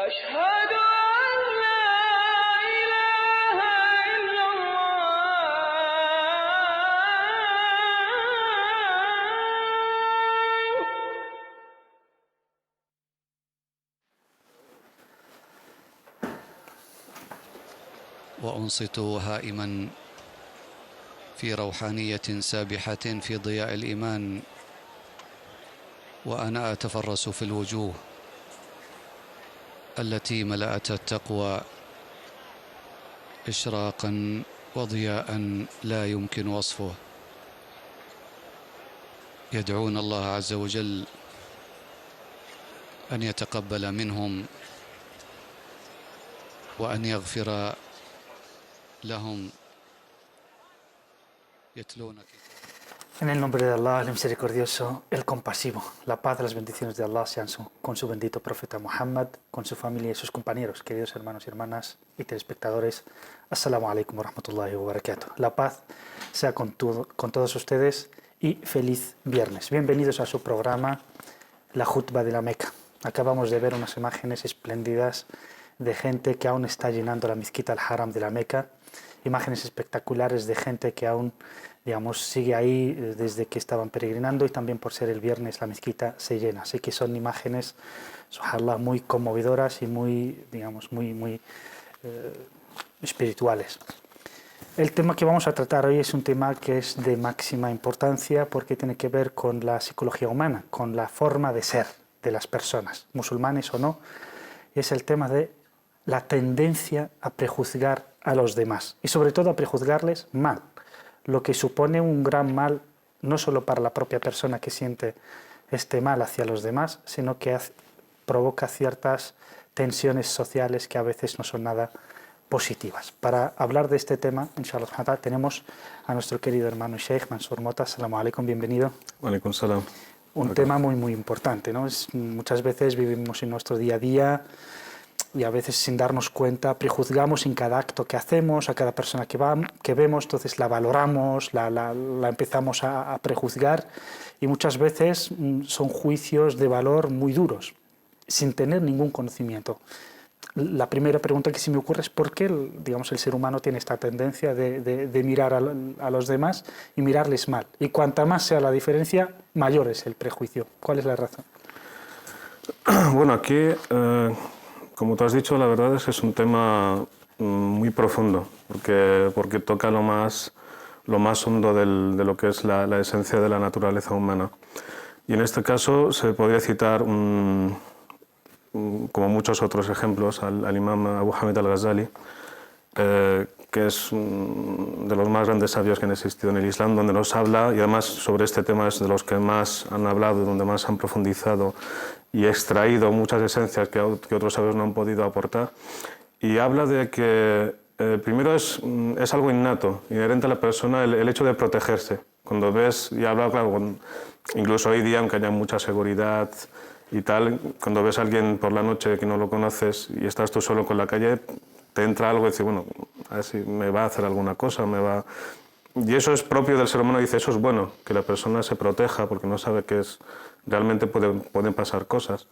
أشهد أن لا إله إلا الله. وأنصت هائما في روحانية سابحة في ضياء الإيمان، وأنا أتفرس في الوجوه التي ملأت التقوى إشراقا وضياء لا يمكن وصفه. يدعون الله عز وجل أن يتقبل منهم وأن يغفر لهم. يتلون En el nombre de Allah, el misericordioso, el compasivo, la paz y las bendiciones de Allah sean con su bendito profeta Muhammad, con su familia y sus compañeros, queridos hermanos y hermanas y telespectadores. Assalamu alaikum wa rahmatullahi wa barakatuh. La paz sea con todos ustedes y feliz viernes. Bienvenidos a su programa La Jutba de la Meca. Acabamos de ver unas imágenes espléndidas de gente que aún está llenando la mezquita al-Haram de la Meca. Imágenes espectaculares de gente que aún, digamos, sigue ahí desde que estaban peregrinando, y también por ser el viernes la mezquita se llena. Así que son imágenes, subhanallah, muy conmovedoras y muy, digamos, muy espirituales. El tema que vamos a tratar hoy es un tema que es de máxima importancia porque tiene que ver con la psicología humana, con la forma de ser de las personas, musulmanes o no. Y es el tema de la tendencia a prejuzgar a los demás y sobre todo a prejuzgarles mal, lo que supone un gran mal no solo para la propia persona que siente este mal hacia los demás, sino que provoca ciertas tensiones sociales que a veces no son nada positivas. Para hablar de este tema, inshallah, tenemos a nuestro querido hermano Sheikh Mansur Mota. Assalamu alaikum, bienvenido. Alaikum salam. Un tema muy importante, ¿no? Muchas veces vivimos en nuestro día a día y a veces sin darnos cuenta prejuzgamos en cada acto que hacemos, a cada persona que vemos, entonces la valoramos, la empezamos a prejuzgar, y muchas veces son juicios de valor muy duros, sin tener ningún conocimiento. La primera pregunta que se me ocurre es por qué, digamos, el ser humano tiene esta tendencia de mirar a los demás y mirarles mal. Y cuanta más sea la diferencia, mayor es el prejuicio. ¿Cuál es la razón? Bueno, aquí, como tú has dicho, la verdad es que es un tema muy profundo, porque toca lo más hondo de lo que es la esencia de la naturaleza humana. Y en este caso se podría citar como muchos otros ejemplos, al imam Abu Hamid al-Ghazali, que es de los más grandes sabios que han existido en el Islam, donde nos habla, y además sobre este tema es de los que más han hablado, donde más han profundizado y extraído muchas esencias que otros sabios no han podido aportar. Y habla de que primero es algo innato, inherente a la persona, el hecho de protegerse. Cuando ves, y habla, claro, incluso hoy día, aunque haya mucha seguridad y tal, cuando ves a alguien por la noche que no lo conoces y estás tú solo con la calle, te entra algo y dices, bueno, a ver si me va a hacer alguna cosa, Y eso es propio del ser humano, dice, eso es bueno, que la persona se proteja porque no sabe que realmente pueden pasar cosas.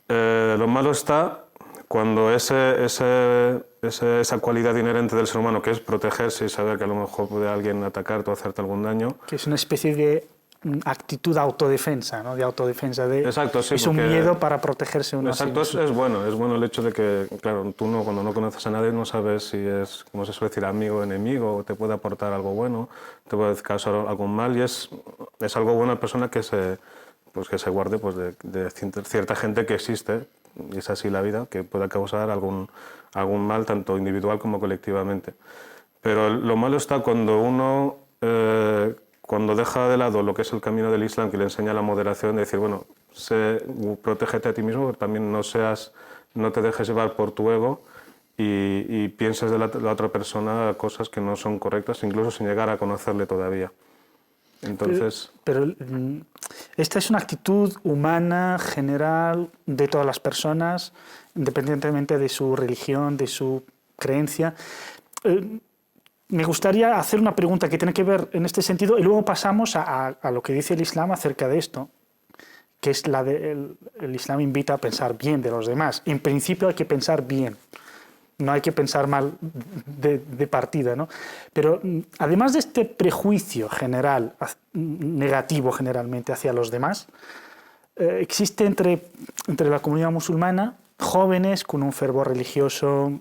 Lo malo está cuando esa cualidad inherente del ser humano, que es protegerse y saber que a lo mejor puede alguien atacarte o hacerte algún daño. Que es una especie de actitud de autodefensa, ¿no? De autodefensa. Exacto, sí, es un miedo para protegerse uno. Exacto, es bueno el hecho de que, claro, tú cuando no conoces a nadie no sabes si es, como se suele decir, amigo o enemigo, o te puede aportar algo bueno, te puede causar algún mal, y es algo bueno a la persona que se guarde de cierta gente que existe, y es así la vida, que pueda causar algún mal, tanto individual como colectivamente. Pero lo malo está cuando uno cuando deja de lado lo que es el camino del Islam, que le enseña la moderación, de decir, bueno, protégete a ti mismo, pero también no te dejes llevar por tu ego y pienses de la otra persona cosas que no son correctas, incluso sin llegar a conocerle todavía. Entonces... Pero esta es una actitud humana, general, de todas las personas, independientemente de su religión, de su creencia. Me gustaría hacer una pregunta que tiene que ver en este sentido y luego pasamos a lo que dice el Islam acerca de esto, que es el Islam invita a pensar bien de los demás. En principio hay que pensar bien, no hay que pensar mal de partida, ¿no? Pero además de este prejuicio general, negativo generalmente hacia los demás, existe entre la comunidad musulmana jóvenes con un fervor religioso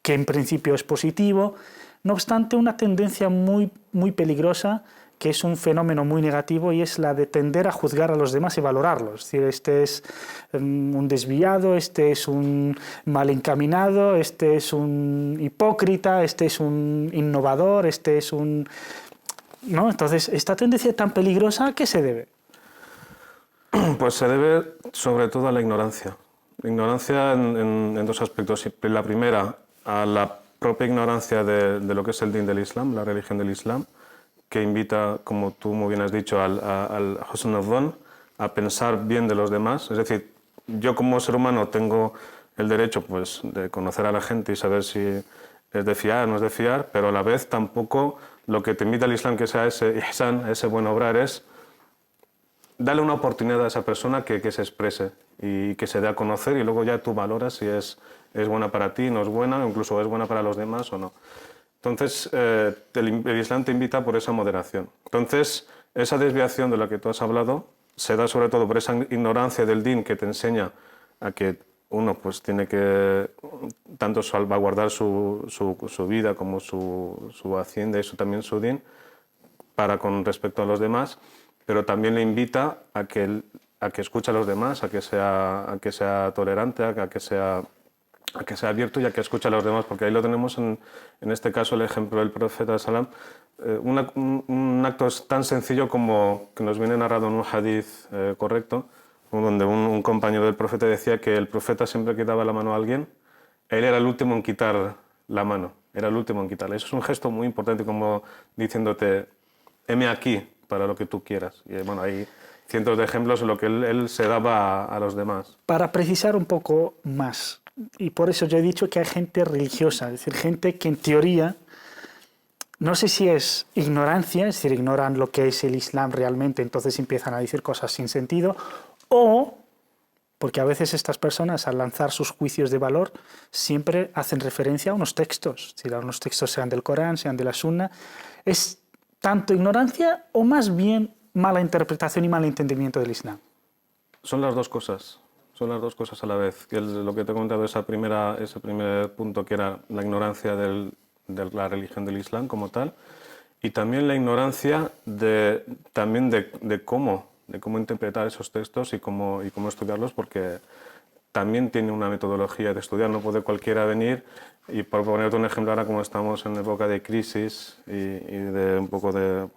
que en principio es positivo, no obstante una tendencia muy, muy peligrosa, que es un fenómeno muy negativo, y es la de tender a juzgar a los demás y valorarlos. Es decir, este es un desviado, este es un mal encaminado, este es un hipócrita, este es un innovador, este es un... ¿no? Entonces, ¿esta tendencia tan peligrosa a qué se debe? Pues se debe sobre todo a la ignorancia. La ignorancia en dos aspectos. La primera, a la propia ignorancia de lo que es el din del Islam, la religión del Islam, que invita, como tú muy bien has dicho, al husn al-dhann, a pensar bien de los demás. Es decir, yo como ser humano tengo el derecho, pues, de conocer a la gente y saber si es de fiar o no es de fiar, pero a la vez tampoco lo que te invita el Islam, que sea ese ihsan, ese buen obrar, es darle una oportunidad a esa persona que se exprese y que se dé a conocer, y luego ya tú valoras si es buena para ti, no es buena, o incluso es buena para los demás o no. Entonces, el Islam te invita por esa moderación. Entonces, esa desviación de la que tú has hablado se da sobre todo por esa ignorancia del din que te enseña a que uno pues, tiene que tanto salvaguardar su vida como su hacienda y también su din para con respecto a los demás, pero también le invita a que escuche a los demás, a que sea tolerante, a que sea abierto y a que escuche a los demás, porque ahí lo tenemos en este caso el ejemplo del profeta Salam, un acto tan sencillo como que nos viene narrado en un hadith correcto, donde un compañero del profeta decía que el profeta siempre que daba la mano a alguien, él era el último en quitar la mano, era el último en quitarla. Eso es un gesto muy importante, como diciéndote, heme aquí para lo que tú quieras. Y bueno, hay cientos de ejemplos en lo que él se daba a los demás. Para precisar un poco más, y por eso yo he dicho que hay gente religiosa, es decir, gente que en teoría, no sé si es ignorancia, es decir, ignoran lo que es el Islam realmente, entonces empiezan a decir cosas sin sentido, o porque a veces estas personas al lanzar sus juicios de valor siempre hacen referencia a unos textos, es decir, a unos textos sean del Corán, sean de la Sunna. ¿Es tanto ignorancia o más bien mala interpretación y mal entendimiento del Islam? Son las dos cosas. Son las dos cosas a la vez. Lo que te he comentado, ese primer punto, que era la ignorancia de la religión del Islam como tal, y también la ignorancia de cómo interpretar esos textos y cómo estudiarlos, porque también tiene una metodología de estudiar. No puede cualquiera venir y, por ponerte un ejemplo, ahora como estamos en época de crisis y de un poco de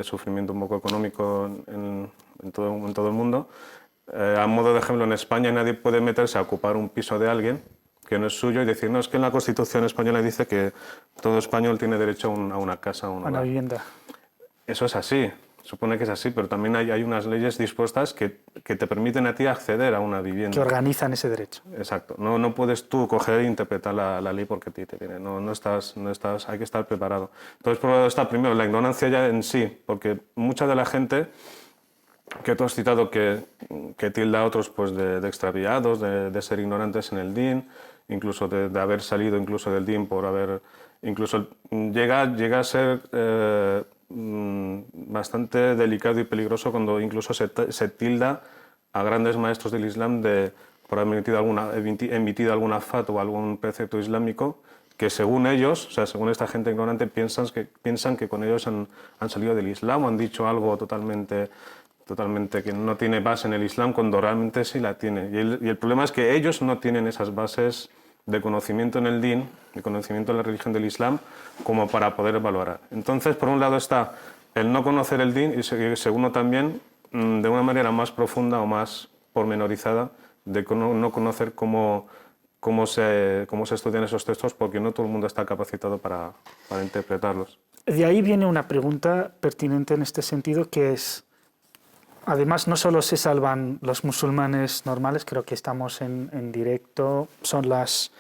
sufrimiento un poco económico en todo el mundo, a modo de ejemplo, en España nadie puede meterse a ocupar un piso de alguien que no es suyo y decir, no, es que en la Constitución española dice que todo español tiene derecho a una casa, a un hogar. A una vivienda. Eso es así, supone que es así, pero también hay unas leyes dispuestas que te permiten a ti acceder a una vivienda. Que organizan ese derecho. Exacto. No puedes tú coger e interpretar la ley porque te viene. No estás, hay que estar preparado. Entonces, por un lado está primero la ignorancia ya en sí, porque mucha de la gente que tú has citado que tilda a otros pues, de extraviados, de ser ignorantes en el din, incluso de haber salido incluso del din por haber... Incluso llega a ser bastante delicado y peligroso cuando incluso se tilda a grandes maestros del Islam por haber emitido alguna fatwa o algún precepto islámico que según ellos, o sea, según esta gente ignorante, piensan que con ellos han salido del Islam o han dicho algo totalmente que no tiene base en el Islam, cuando realmente sí la tiene. Y el problema es que ellos no tienen esas bases de conocimiento en el din, de conocimiento de la religión del Islam, como para poder valorar. Entonces, por un lado está el no conocer el din y segundo también, de una manera más profunda o más pormenorizada, de no conocer cómo cómo se estudian esos textos, porque no todo el mundo está capacitado para interpretarlos. De ahí viene una pregunta pertinente en este sentido, que es, además, no solo se salvan los musulmanes normales, creo que estamos en directo, son las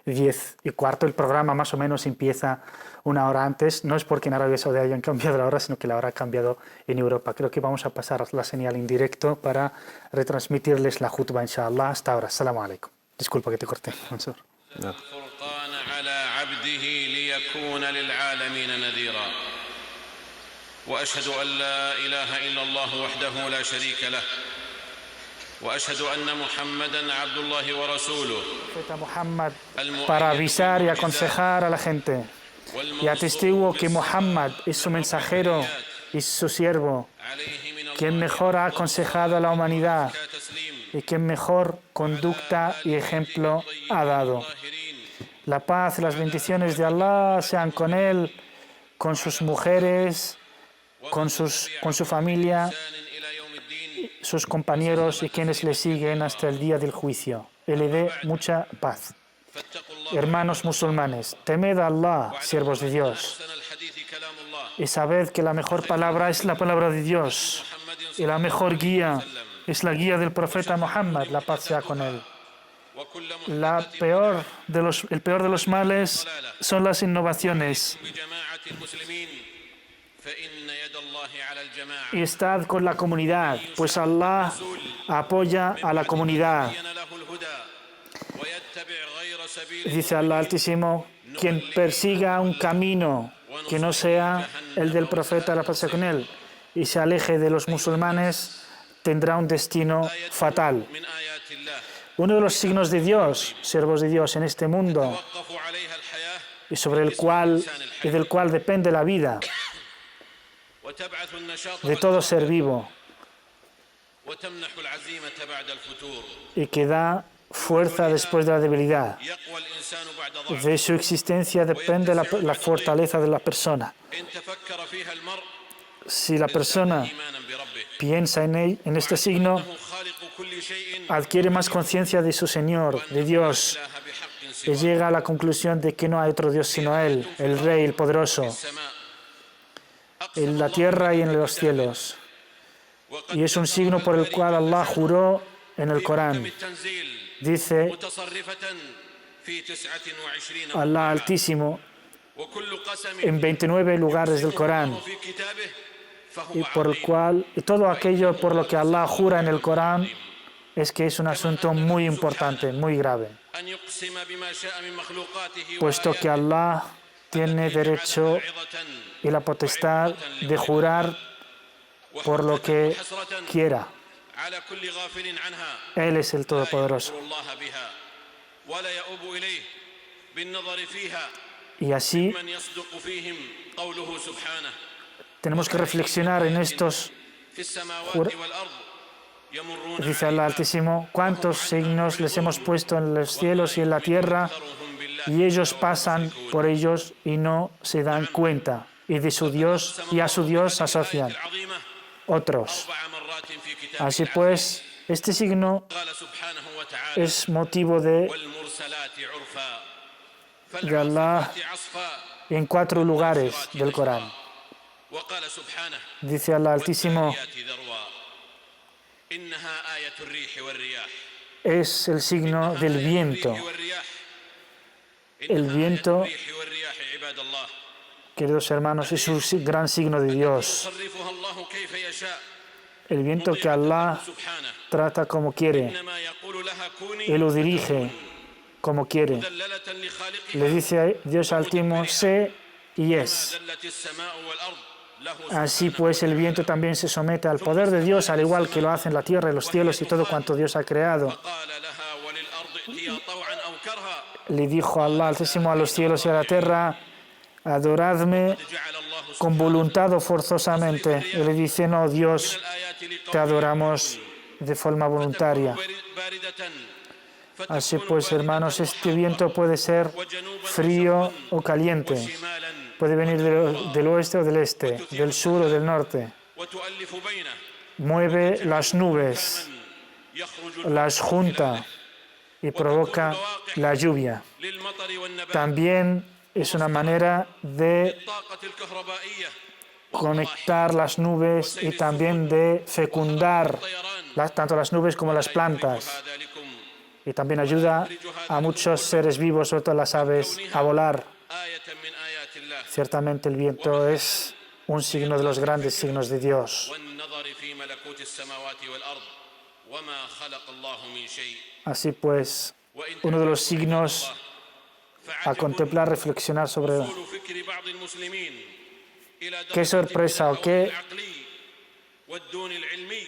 10:15, el programa más o menos empieza una hora antes, no es porque en Arabia Saudí hayan cambiado la hora, sino que la hora ha cambiado en Europa. Creo que vamos a pasar la señal en directo para retransmitirles la jutba, inshallah. Hasta ahora. Assalamu alaikum. Disculpa que te corté, Mansur. Ya. الفرقان على عبده ليكون للعالمين نذيرا واشهد ان لا اله الا الله وحده لا شريك له واشهد ان محمدا عبد الله ورسوله Profeta Muhammad, para avisar y aconsejar a la gente, y atestiguo que Muhammad es su mensajero y su siervo, عليه من quien الله mejor ha aconsejado a la humanidad تسليم y quien mejor conducta y ejemplo ha dado. الطاهرين La paz y las bendiciones de Allah sean con él, con sus mujeres, con su familia, إحسان الى يوم الدين sus compañeros y quienes le siguen hasta el día del juicio. Él le dé mucha paz. فاتقوا الله Hermanos musulmanes, temed a Allah, siervos de Dios, احسن الحديث كلام الله y sabed que la mejor palabra es la palabra de Dios, محمد y la mejor guía es la guía del profeta Muhammad, la paz sea con él. وكل El peor de los males son las innovaciones. بجماعه المسلمين فان يد الله على الجماعه Y estad con la comunidad, pues Allah apoya a la comunidad. بين له الهدى ويتبع غير سبيل Dice Allah Altísimo, quien persiga un camino que no sea el del profeta, la paz sea con él, y se aleje de los musulmanes, tendrá un destino fatal. من ايات الله Uno de los signos de Dios, siervos de Dios en este mundo, توقف عليها الحياه y sobre el cual y del cual depende la vida وتبعث النشاط de todo ser vivo, وتمنح العزيمه بعد الفتور y que da fuerza después de la debilidad. يقوى الانسان بعد ضعف De su existencia depende la fortaleza de la persona. ان تفكر فيها المرء Si la persona ايمانا بربه piensa en este signo, انه خالق كل شيء adquiere más conciencia de su Señor, de Dios, اله بحق y سواه llega a la conclusión de que no hay otro Dios sino Él, el Rey, el Poderoso, السماء en la tierra y en los cielos. Y es un signo por el cual Allah juró en el Corán. التنزيل Dice متصرفه في 29 Allah Altísimo وكل قسم en 29 lugares del Corán, في كتابه y فهو por el cual, y todo aquello por lo que Allah jura en el Corán es que es un asunto muy importante, muy grave, أن يقسم بما شاء من مخلوقاته puesto que Allah tiene derecho موعظة y la potestad de jurar por lo que حسرة quiera. على كل غافل عنها Él es el لا Todopoderoso. يذكر الله بها ولا يؤوب إليه بالنظر فيها Y así من يصدق فيهم قوله سبحانه tenemos que reflexionar en estos, في السماوات والأرض يمرون dice Allah Altísimo, cuántos signos les hemos puesto en los cielos y en la tierra, أكثرهم بالله y ellos pasan por ellos y no se dan cuenta, y de su Dios y a su Dios asocian العظيمة otros. 4 مرات في كتاب Así pues, este signo قال سبحانه وتعالى es motivo de والمرسلات عرفا Allah فالعاصفات عصفا en 4 lugares del Corán. وقال سبحانه Dice Allah Altísimo, والذاريات ذروا إنها آية الريح والرياح es el signo del viento. El viento, الريح والرياح عباد الله queridos hermanos, es un gran signo de Dios. يصرفها الله كيف يشاء El viento que Allah سبحانه trata como quiere, إنما يقول لها كوني Él lo dirige como quiere. مذللة لخالقها Le dice a Dios Altísimo, sé y es. ذلت السماء والأرض له Así pues, el viento también se somete al poder de Dios, al igual que lo hacen la tierra y los cielos y todo cuanto Dios ha creado. قال لها وللأرض ائتيا طوعا أو كرها Le dijo Allah Altísimo a los cielos y a la tierra, adoradme جعل الله con voluntad o forzosamente. Y le dice, no, Dios, الآيات لقوم te adoramos de forma voluntaria. باردة Así pues, hermanos, este viento puede ser frío o caliente. شمالا Puede venir del oeste o del este, del sur o del norte. وتؤلف بينه Mueve las nubes, يخرج las junta y provoca la lluvia. للمطر والنبات También es una manera de للطاقة الكهربائية conectar las nubes y también de fecundar tanto las nubes como las plantas. هذا لكم Y también ayuda a muchos seres vivos, sobre todo las aves, a volar. آية من آيات الله Ciertamente el viento es un signo de los grandes signos de Dios. والنظر في ملكوت السماوات والأرض وما خلق الله من شيء Así pues, وإن uno de los signos a contemplar, reflexionar sobre وصول فكر بعض المسلمين إلى qué sorpresa o qué العقلي والدون العلمي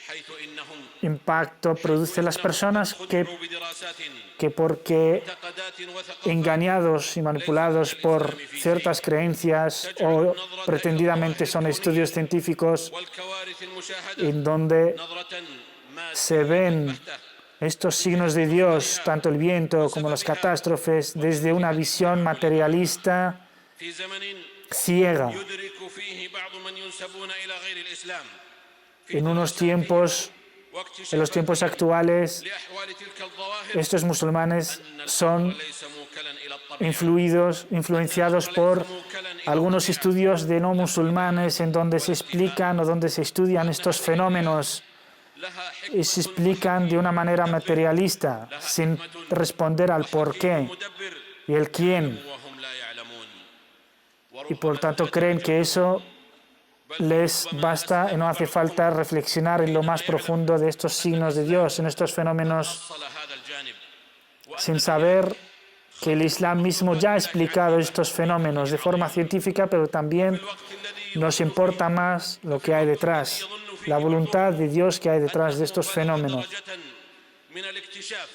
حيث إنهم impacto produce en las personas خدعوا بدراسات que porque معتقدات وثقافات engañados y manipulados por ciertas creencias o pretendidamente son estudios científicos والكوارث المشاهدة en donde نظرة ما se ven estos signos de Dios, tanto el viento como las catástrofes, desde una visión materialista في زمن ciega. يدرك فيه بعض من ينسبون إلى غير الإسلام En unos tiempos, en los tiempos actuales, لأحوال تلك الظواهر estos musulmanes son ليس موكلا إلى الطبيعة influenciados por algunos estudios de no musulmanes en donde se explican o donde se estudian estos fenómenos لها y se explican de una manera materialista, sin responder al por qué مدبر y el quién. وهم لا يعلمون Y por tanto creen que eso les basta y no hace falta reflexionar en lo más profundo de estos signos de Dios, en estos fenómenos, وصل هذا الجانب sin saber que el Islam mismo ya ha explicado estos fenómenos de forma científica, pero también nos importa más lo que hay detrás, la voluntad de Dios que hay detrás de estos fenómenos. درجة من الاكتشاف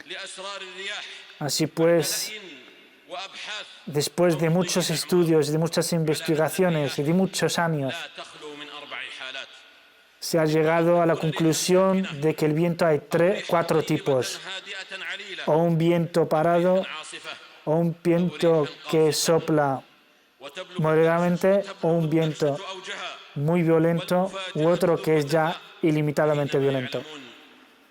لأسرار الرياح Así pues, وأبحاث después de muchos estudios, de muchas investigaciones y de muchos años, لا تخلو من 4 حالات se ha llegado a la conclusión de que el viento hay 4 tipos, هادئة عليلة o un viento parado, عاصفة o un viento que sopla وتبلغ moderadamente, o un viento أوجها muy violento, u otro que es ya ilimitadamente violento.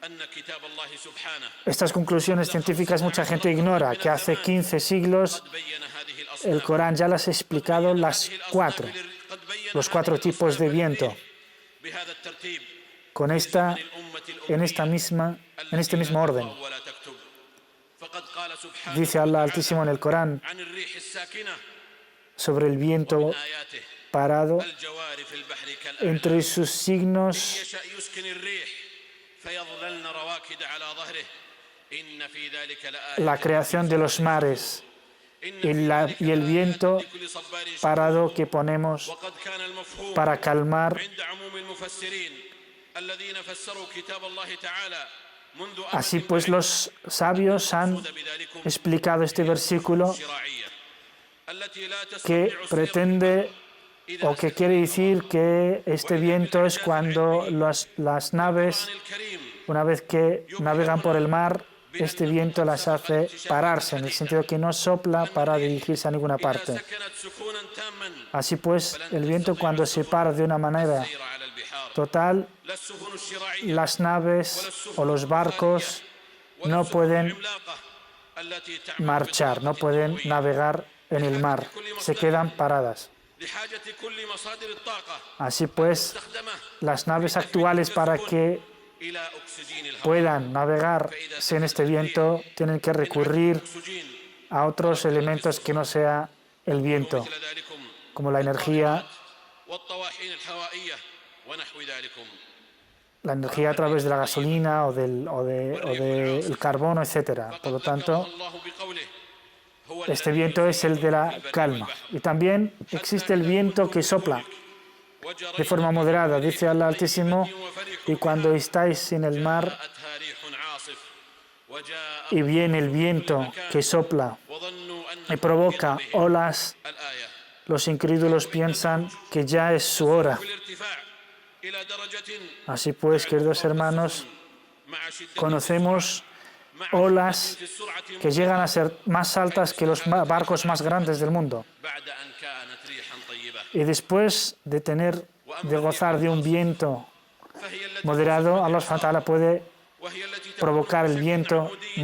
أن كتاب الله سبحانه Estas conclusiones científicas mucha gente ignora, que hace 15 siglos بين هذه الأصناف el Corán ya las ha explicado los 4 tipos de viento, بهذا الترتيب con esta, الأمة en este mismo orden. ولا تكتب فقد قال سبحانه Dice Allah Altísimo en el Corán عن الريح الساكنة sobre el viento آياته parado, الجوار في البحر كالأعلام entre sus signos يشأ يسكن الريح فيظللن رواكد على ظهره إن في ذلك لآية la creación de los mares y el viento لكل صبار شكور. parado que ponemos وقد كان المفهوم para calmar. عند عموم المفسرين الذين فسروا كتاب الله تعالى منذ Así pues los sabios han بذلكم explicado este versículo شراعية التي لا que تستطيع pretende o que quiere decir que este viento es cuando las naves, الكريم una vez que navegan por el mar, este viento las hace pararse, en el sentido que no sopla para dirigirse a ninguna parte. سكنت سكونا تاما Así pues, el viento cuando se para de una manera سير على البحار total, لا السفن الشراعية las naves o los barcos no pueden العملاقة التي تعمل marchar, no pueden navegar en el mar, se quedan paradas. لحاجة كل مصادر الطاقة Así pues, مستخدمة las naves actuales para que إلى أكسجين الهواء puedan navegar en este viento tienen que recurrir أكسجين a otros elementos que no sea el viento, مثل ذلكم como la energía والطواحين الهوائية ونحو ذلكم a través de la gasolina o del carbono, etc. Por lo tanto, الله بقوله هو este viento es el de la calma. Y también existe el viento que sopla de forma moderada, dice Allah Altísimo, y cuando estáis en el mar جاءتها ريح عاصف وجاء y viene el viento que sopla وظنوا أن y provoca olas, الآية los incrédulos piensan que ya es su hora. بالارتفاع إلى درجة Así pues, queridos hermanos, مع شدة conocemos olas في السرعة que llegan a ser más altas que los barcos más grandes del mundo. بعد أن كانت ريحا طيبة Y después de gozar de un viento moderado, Allah subhanahu wa ta'ala puede وهي التي provocar el viento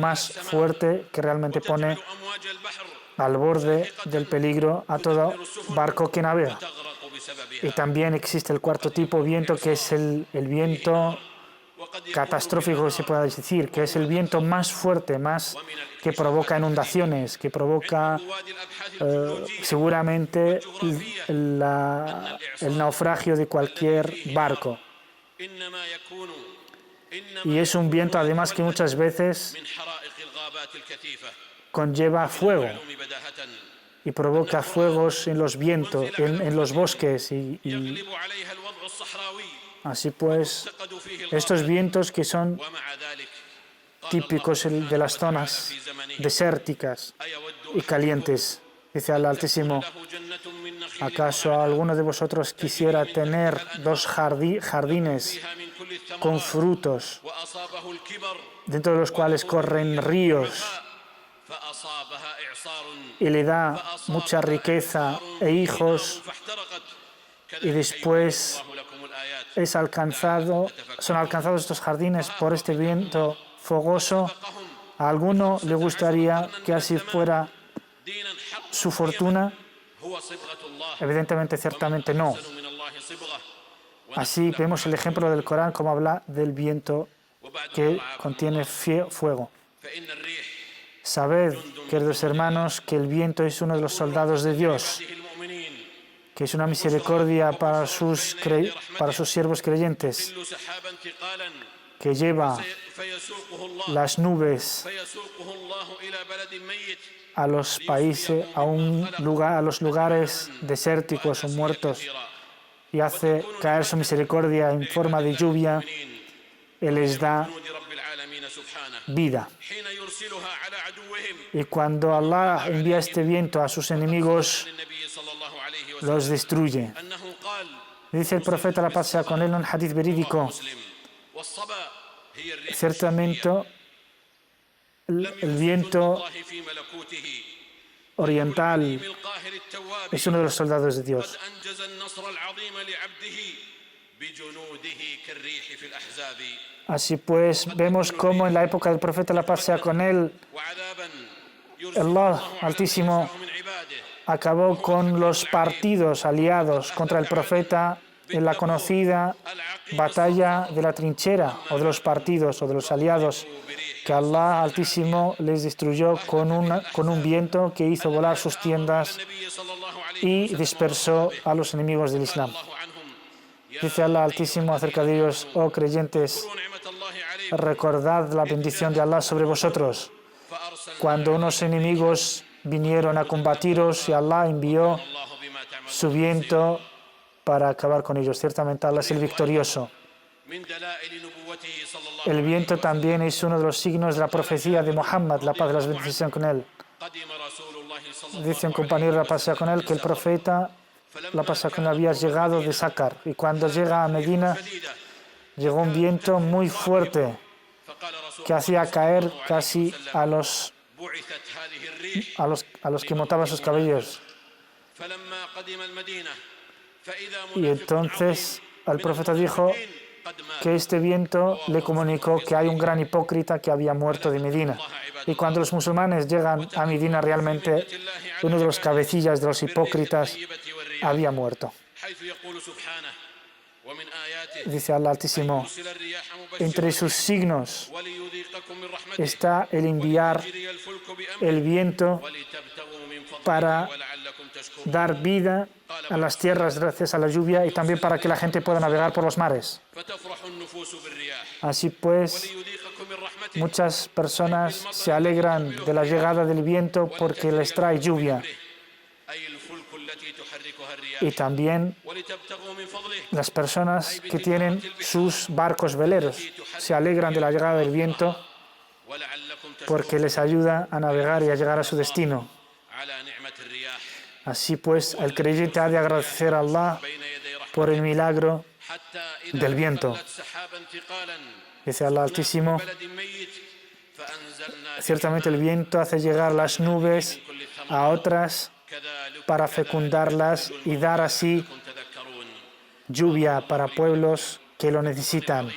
más fuerte que realmente pone أمواج البحر al borde del peligro a todo barco que navega. تغرق بسببها Y también existe el cuarto tipo de viento, que es el viento وقد يكون catastrófico, se puede decir, que es el viento más fuerte, más que provoca inundaciones, que provoca وادي الأبحاث الجيولوجية seguramente el naufragio de cualquier barco. إنما يكون Y es un viento además que muchas veces من حرائق الغابات الكثيفة conlleva fuego معلوم بداهة y provoca fuegos en los vientos, en los bosques. Y يغلب عليها الوضع الصحراوي así pues, تقد فيه estos الغابات vientos que son ومع ذلك قال típicos الله de las سبحانه zonas وتعالى في زمنه desérticas أيود y calientes. Dice Allah Altísimo, له جنة من نخيل ¿acaso alguno de vosotros quisiera tener dos jardines فيها من كل con الثمرات frutos, وأصابه الكبر dentro de los cuales corren ríos, فأصابها إعصار y le da mucha riqueza e hijos, فاحترقت y después الله لكم الآيات son alcanzados estos jardines por este viento fogoso? ¿A alguno le gustaría que así fuera دينا حق su fortuna? هو صبغة الله Evidentemente, ciertamente no. أحسن من الله صبغة Así vemos el ejemplo del Corán como habla del viento وبعد que contiene fuego. فإن الريح Sabed, queridos hermanos, que el viento es uno de los soldados de Dios, هذه المؤمنين que es una misericordia para sus siervos creyentes, يحمل سحابا ثقالا que lleva فيسوقه الله las nubes فيسوقه الله إلى بلد ميت a los países, a los lugares desérticos o muertos, y hace caer su misericordia en forma de lluvia y les da جنود رب العالمين سبحانه vida. حين يرسلها على عدوهم Y cuando Allah envía este viento a sus enemigos, للنبي صلى الله عليه وسلم los destruye. أنه قال Dice el profeta, la paz sea con él, en un hadith verídico, مسلم والصبا هي الريح ciertamente el viento الله في ملكوته oriental القاهر التواب es uno de los soldados de قد Dios. أنجز النصر العظيم لعبده بجنوده كالريح في الأحزاب Así pues, vemos cómo en la época del profeta, la paz sea con él, وعذابا يرسل Allah الله على من Altísimo يشاء من عباده acabó con los partidos aliados contra el profeta en la conocida batalla de la trinchera, o de los partidos o de los aliados, que Allah Altísimo les destruyó con un viento que hizo volar sus tiendas النبي صلى الله عليه y dispersó a los enemigos del Islam. الله عنهم Dice Allah Altísimo acerca de ellos: oh creyentes, نعمة الله عليكم recordad la bendición de Allah sobre vosotros, فأرسل cuando unos enemigos vinieron a combatiros y Allah envió الله بما تعمل su viento para acabar con ellos. Ciertamente Allah es el victorioso. من دلائل نبوته صلى الله El viento también es uno de los signos de la profecía de Muhammad, la paz y las bendiciones con él. قدم رسول الله صلى Dice un الله compañero, la paz sea con él, que el profeta, la paz sea con él, había llegado de Sácar. Y cuando llega a Medina, شديدة llegó un viento muy fuerte فقال رسول que hacía caer casi a los بعثت هذه الريح a los que montaban sus cabellos. فلما قدم المدينة فإذا Y منافق entonces el profeta dijo قد مات que este viento le comunicó que hay un gran hipócrita que había muerto de Medina. Y cuando los musulmanes llegan a Medina, realmente uno de los cabecillas de los hipócritas había muerto. حيث يقول سبحانه ومن آياته Dice Allah Altísimo, يرسل الرياح entre مبشرة sus signos وليذيقكم من رحمته está el enviar ويجري الفلك بأمره el viento ولتبتغوا من فضله para ولعلكم تشكرون dar vida a las tierras gracias a la lluvia y también para que la gente pueda navegar por los mares. فتفرح النفوس بالرياح Así pues, وليذيقكم من رحمته muchas personas se alegran de la llegada del viento porque les trae lluvia. أي الفلك التي تحركها الرياح Y también ولتبتغوا من فضله las personas que tienen sus barcos veleros se alegran de la llegada del viento ولعلكم تشكرون porque les ayuda a navegar y a llegar a su destino. على نعمة الرياح Así pues, el creyente ha de agradecer a Allah بين يدي رحمته por el milagro حتى إذا del viento. أقلت سحابا ثقالا Dice Allah Altísimo, بلد ميت فأنزلنا ciertamente el viento hace llegar las nubes a otras كذلك para fecundarlas y dar así تذكرون lluvia para pueblos que lo necesitan.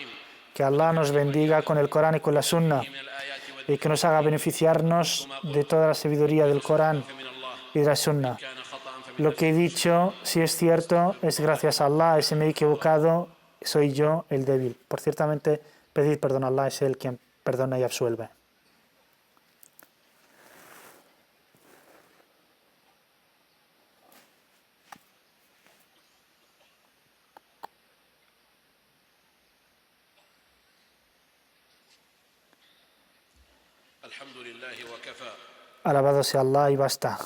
Que Allah nos bendiga con el Corán y con la Sunna من الآيات y que nos haga beneficiarnos de toda la sabiduría del Corán من الله y de la Sunna. كان خطأ Lo que he dicho, si es cierto, es gracias a Allah. Y si me he equivocado, soy yo el débil. Por ciertamente, pedid perdón a Allah, es Él quien perdona y absuelve. الحمد لله وكفى Alabado sea Allah y basta.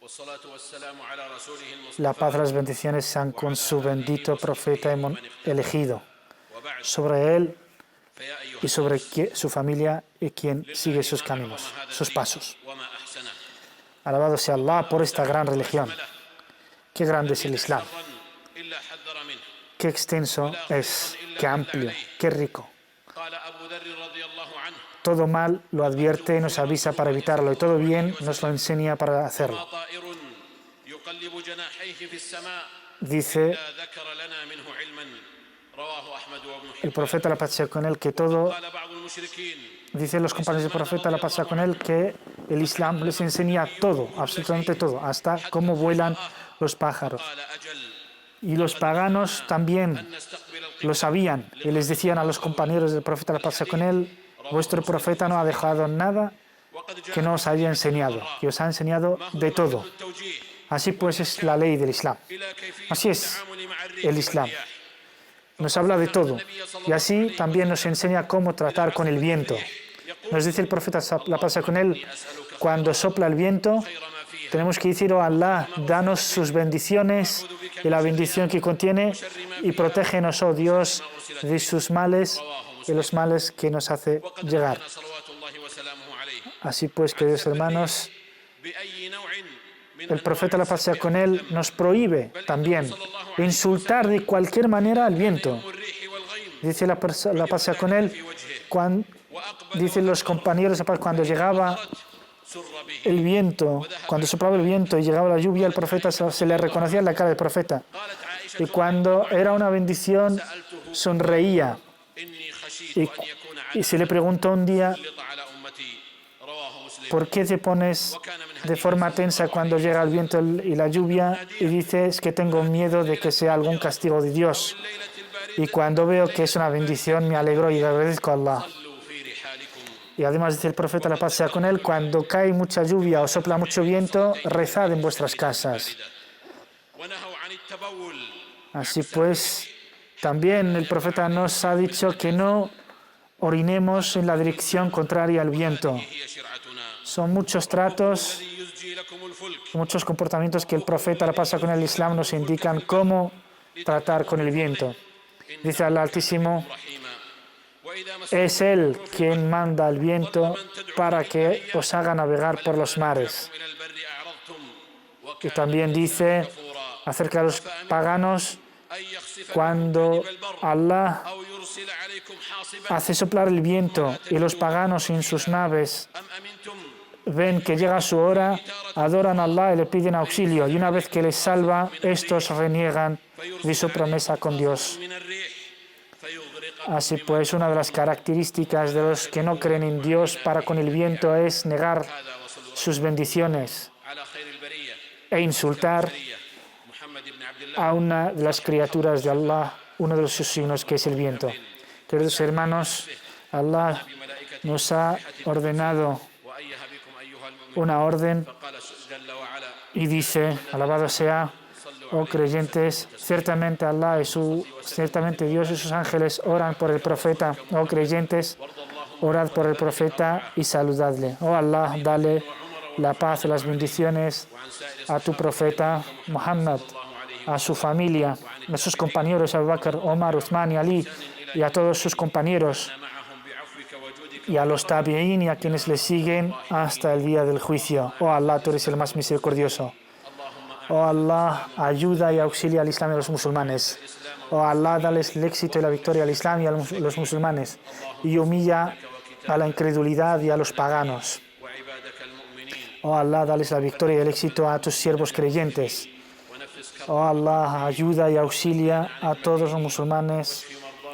والصلاة والسلام على رسوله La paz y المصطفى las bendiciones sean con su bendito profeta elegido, وبعد sobre él فيا أيها y sobre su familia y quien sigue sus caminos, sus pasos. وما أحسنه Alabado sea Allah por esta gran religión. Qué grande es el Islam, إلا حذر منه qué extenso es, qué amplio, qué rico. قال أبو ذر رضي الله عنه Todo mal lo advierte y nos avisa para evitarlo, y todo bien nos lo enseña para hacerlo. ما طائر يقلب جناحيه في السماء Dice لا ذكر لنا منه علما رواه أحمد وابن el حبان profeta, la paz sea con él, que todo, قال بعض المشركين dicen los compañeros del profeta, la paz sea con él, que el Islam les enseña todo, absolutamente todo, hasta cómo vuelan los pájaros. قال أجل Y los paganos también أن نستقبل القبلة lo sabían y les decían a los compañeros del profeta, la paz sea con él, vuestro profeta no ha dejado nada وقد que no os haya enseñado, que os ha enseñado de todo. التوجيه Así pues es la ley del Islam. إلى كيفية Así es التعامل مع الريح el Islam. والرياح Nos habla de todo y así también nos enseña cómo tratar con el viento. Nos dice el profeta, la paz sea con él, cuando sopla el viento, خير ما فيها tenemos que decir, oh Allah, danos sus bendiciones y la bendición que contiene y protégenos, oh Dios, de sus males y los males que nos hace وقد llegar. نهانا صلوات الله وسلامه عليه Así pues, queridos hermanos, بأي نوع من el profeta, la paz sea con él, nos prohíbe también insultar de cualquier manera al viento. الريح والغيم Dice la paz sea con él, dicen los compañeros, cuando llegaba سر به el viento, cuando soplaba el viento y llegaba la lluvia, el profeta se le reconocía en la cara del profeta. قالت عائشة Y cuando era una bendición, sonreía. إني خشيت Y, أن يكون y se le preguntó un día, عدلط على أمتي رواه مسلم ¿por qué te pones de forma tensa cuando llega el viento y la lluvia? Y dices que tengo miedo de que sea algún castigo de Dios. الليلة الباردة Y cuando veo que es una bendición, me alegro y agradezco a Allah. صلوا في رحالكم Y además dice el profeta, la paz sea con él, cuando cae mucha lluvia o sopla mucho viento, rezad en vuestras casas. ونهوا عن التبول Así pues, también el profeta nos ha dicho que no orinemos en la dirección contraria al viento. هي شرعتنا Son muchos tratos, الذي يزجي لكم الفلك muchos comportamientos que el profeta, la paz sea con el Islam, nos indican cómo tratar con el viento. Dice Allah Altísimo, رحيما وإذا مس es Él quien manda el viento para que os haga navegar por los mares. إلى البر أعرضتم Y وكان también dice غفورا acerca de los paganos, أن يخسف cuando بكم البر Allah أو يرسل عليكم حاصبا hace soplar el viento y los paganos en sus naves أم أمنتم ven que llega su hora, adoran a Allah y le piden auxilio, y una vez que les salva, estos reniegan de su promesa con Dios. من الريح فيغرقكم Así pues, una de las características de los que no creen en Dios para con el viento es negar هذا وصلوا sus bendiciones على خير البرية e insultar محمد بن عبد الله a una de las criaturas de Allah, uno de sus signos que es el viento. Queridos hermanos, Allah بملائكته nos ha ordenado وأيها بكم أيها المؤمنون una orden قال جل وعلا y dice, alabado sea, oh creyentes, ciertamente Allah ciertamente Dios y sus ángeles oran por el profeta. Oh creyentes, orad por el profeta y saludadle. Oh Allah, dale la paz y las bendiciones a tu profeta Muhammad, a su familia, a sus compañeros Abu Bakr, Omar, Uthman y Ali, y a todos sus compañeros, معهم بعفوك وجودك y a los tabi'in y a quienes le siguen hasta el día del juicio. Oh Allah, tú eres el más misericordioso. Oh Allah, ayuda y auxilia al Islam y a los musulmanes. Oh Allah, dales el éxito y la victoria al Islam y a los musulmanes. Y humilla a la incredulidad y a los paganos. وعبادك المؤمنين Oh Allah, dales la victoria y el éxito a tus siervos creyentes. ونفس Oh Allah, ayuda y auxilia a todos los musulmanes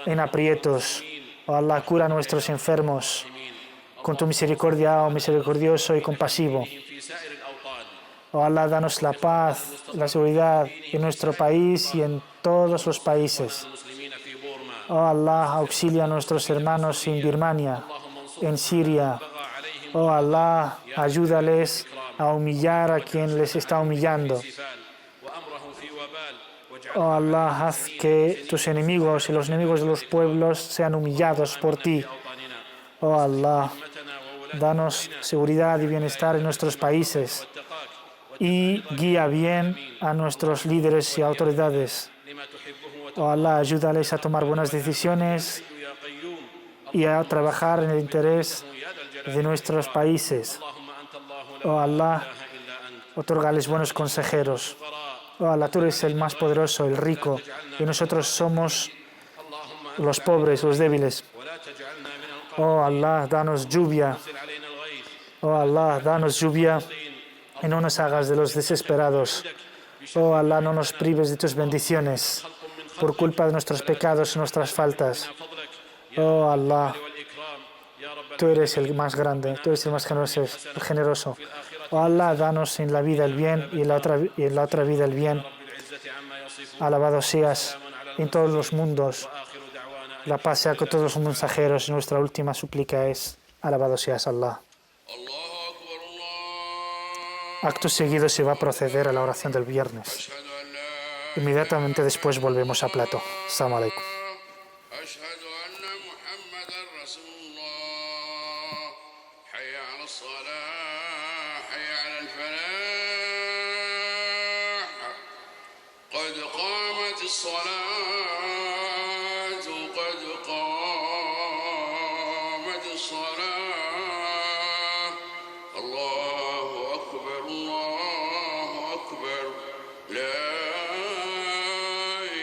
en aprietos. Oh Allah, cura a nuestros enfermos con tu misericordia, oh misericordioso y compasivo. في سائر الأوطان Oh Allah, danos la paz, la seguridad en nuestro país y en todos los países. المسلمين في بورما Oh Allah, auxilia a nuestros hermanos en Birmania, en Siria. بغى عليهم Oh Allah, ayúdales a humillar a quien les está humillando. سفال وأمره في وبال واجعل Oh Allah, haz que tus enemigos y los enemigos de los pueblos sean humillados por ti. أوطاننا Oh Allah, أمتنا وولاة danos seguridad y bienestar en nuestros países y guía bien a nuestros líderes y autoridades. لما تحبه Oh Allah, ayúdales a tomar buenas decisiones يا قيوم y a trabajar en el interés يا ذا الجلال de nuestros países. اللهم أنت الله لا Oh Allah, إله إلا أنت otórgales buenos consejeros. Oh Allah, tú eres el más poderoso, el rico, y nosotros somos اللهم los pobres, los débiles. ولا تجعلنا من القانطين Oh Allah, danos lluvia. أنزل علينا الغيث Oh Allah, danos lluvia y no nos hagas de los desesperados. Oh Allah, no nos prives de tus bendiciones por culpa de nuestros pecados y nuestras faltas. فضلك Oh Allah, والإكرام يا رب tú eres el más grande, tú eres el más generoso. Oh Allah, danos en la vida el bien y en la otra vida el bien. بالعزة عما يصفون Alabado seas en todos los mundos. وآخر دعوانا La paz sea con todos los mensajeros. Y nuestra última súplica es: alabado seas Allah. الله أكبر الله Acto seguido se va a proceder a la oración del viernes. أشهد أن لا Inmediatamente después volvemos a plato. Assalamu alaikum. أشهد أن محمدا رسول الله حي على الصلاة حي على الفلاح قد قامت الصلاة قد قامت الصلاة الله أكبر الله أكبر لا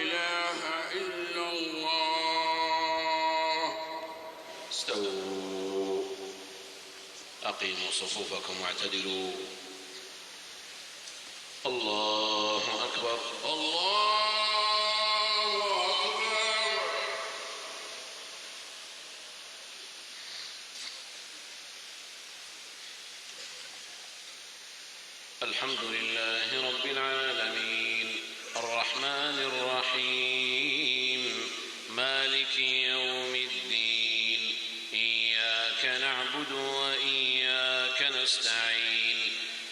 إله إلا الله استووا أقيموا صفوفكم واعتدلوا الله أكبر الله أكبر الحمد لله رب العالمين الرحمن الرحيم مالك يوم الدين إياك نعبد وإياك نستعين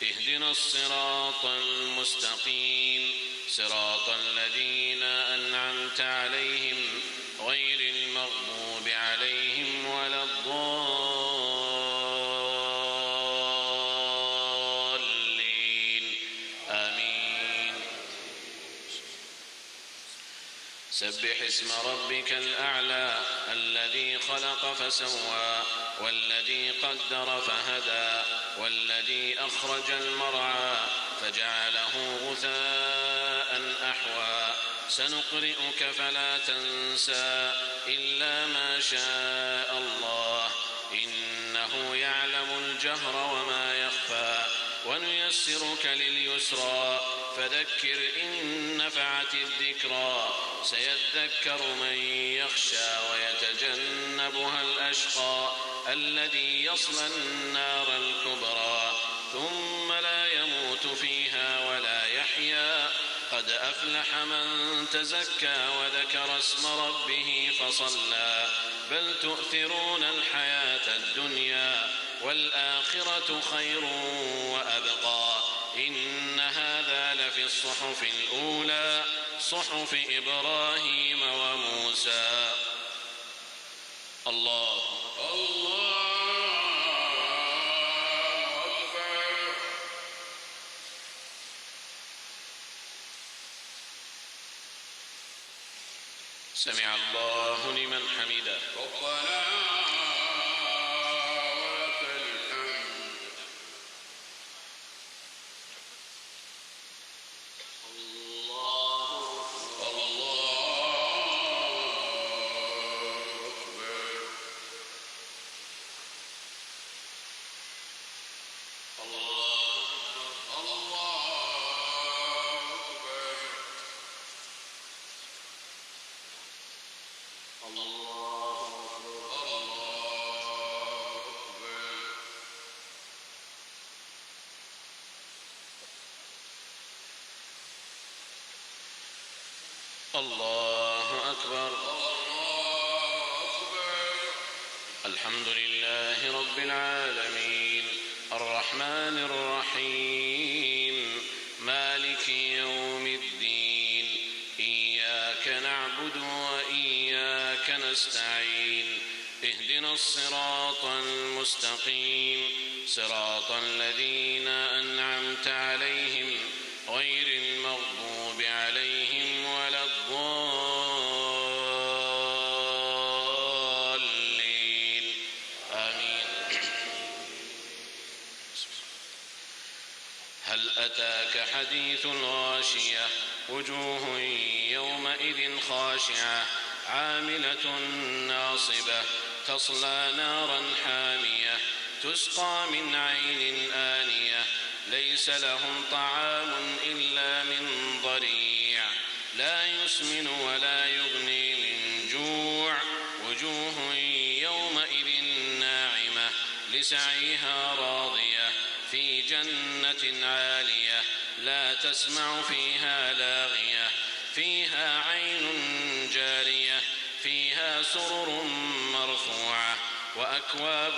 اهدنا الصراط المستقيم صراط الذين أنعمت عليهم غير المغضوب عليهم ولا الضالين آمين سبح اسم ربك الأعلى الذي خلق فسوى والذي قدر فهدى والذي أخرج المرعى فجعله غثاء أحوى سنقرئك فلا تنسى إلا ما شاء الله إنه يعلم الجهر وما يخفى ونيسرك لليسرى فذكر إن نفعت الذكرى سيذكر من يخشى ويتجنبها الأشقى الذي يصلى النار الكبرى ثم لا يموت فيها ولا يحيا قد أفلح من تزكى وذكر اسم ربه فصلى بل تؤثرون الحياة الدنيا والآخرة خير وأبقى إن هذا لفي الصحف الأولى صحف إبراهيم وموسى الله أكبر سمع الله لمن حمده ربنا ولك الحمد الله أكبر. الحمد لله رب العالمين الرحمن الرحيم مالك يوم الدين إياك نعبد وإياك نستعين اهدنا الصراط المستقيم صراط الذين أنعمت عليهم غير المغضوب عليهم ولا الضالين آمين. هل أتاك حديث الغاشية وجوه يومئذ خاشعة عاملة ناصبة تصلى نارا حامية تسقى من عين آنية ليس لهم طعام إلا من ضريع لا يسمن ولا يغني من جوع وجوه يومئذ ناعمة لسعيها راضية في جنة عالية لا تسمع فيها لاغية فيها عين جارية فيها سرر مرفوعة وأكواب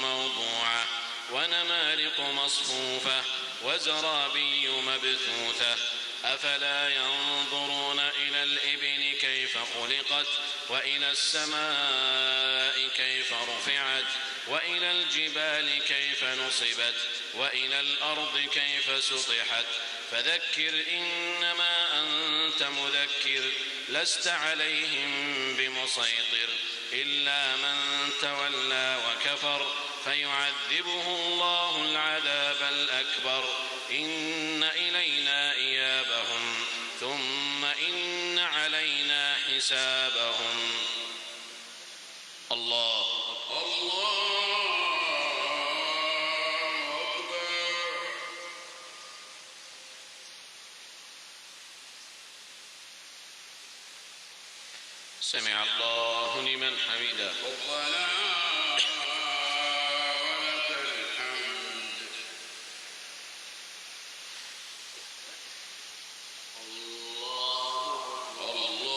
موضوعة ونمارق مصفوفة وزرابي مبثوثة أفلا ينظرون إلى الإبل كيف خلقت وإلى السماء كيف رفعت وإلى الجبال كيف نصبت وإلى الأرض كيف سطحت فذكر إنما أنت مذكر لست عليهم بمسيطر إلا من تولى وكفر فيعذبه الله العذاب الأكبر إن إلينا إيابهم ثم إن علينا حسابهم. الله سمع الله لمن حمده. ربنا ولك الحمد. الله أكبر.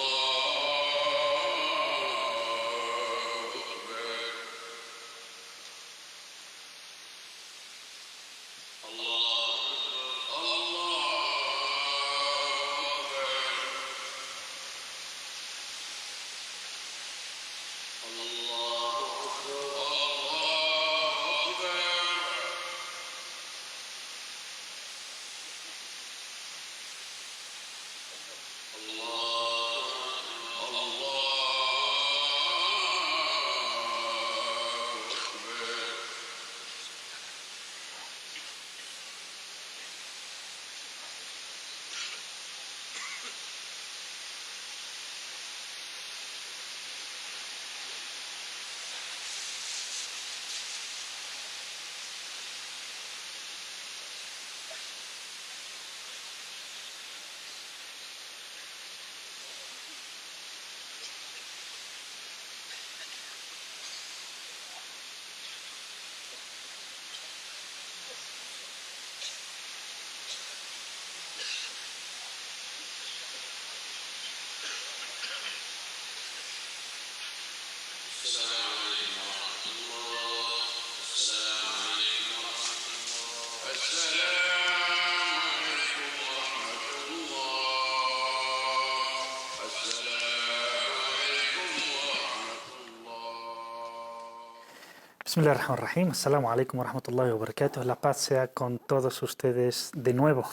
Bismillahirrahmanirrahim. Assalamu alaikum wa rahmatullahi wa barakatuh. La paz sea con todos ustedes de nuevo.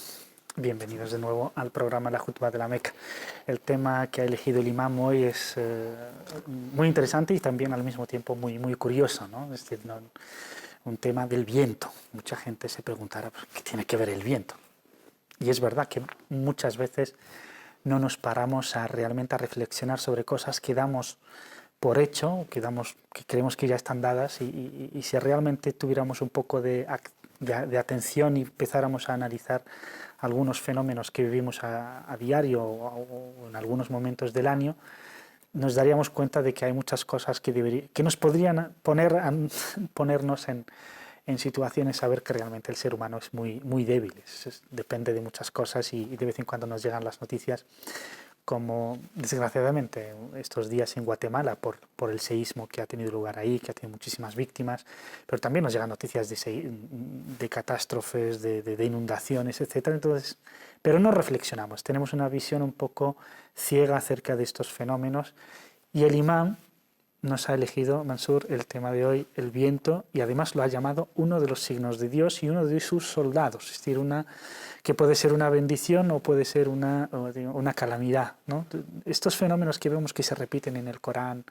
Bienvenidos de nuevo al programa La Jutba de la Meca. El tema que ha elegido el imam hoy es muy interesante y también al mismo tiempo muy curioso, ¿no? Es decir, un tema del viento. Mucha gente se preguntará, ¿qué tiene que ver el viento? Y es verdad que muchas veces no nos paramos realmente a reflexionar sobre cosas que damos por hecho, que creemos que ya están dadas, y si realmente tuviéramos un poco de atención y empezáramos a analizar algunos fenómenos que vivimos a diario o en algunos momentos del año, nos daríamos cuenta de que hay muchas cosas que nos podrían ponernos en situaciones a ver que realmente el ser humano es muy débil, depende de muchas cosas y de vez en cuando nos llegan las noticias como desgraciadamente estos días en Guatemala por el seísmo que ha tenido lugar ahí, que ha tenido muchísimas víctimas, pero también nos llegan noticias de catástrofes, de inundaciones, etc. Entonces, pero no reflexionamos, tenemos una visión un poco ciega acerca de estos fenómenos y el imán nos ha elegido, Mansur, el tema de hoy, el viento, y además lo ha llamado uno de los signos de Dios y uno de sus soldados, es decir, que puede ser una bendición o puede ser una calamidad, ¿no? Estos fenómenos que vemos que se repiten en el Corán,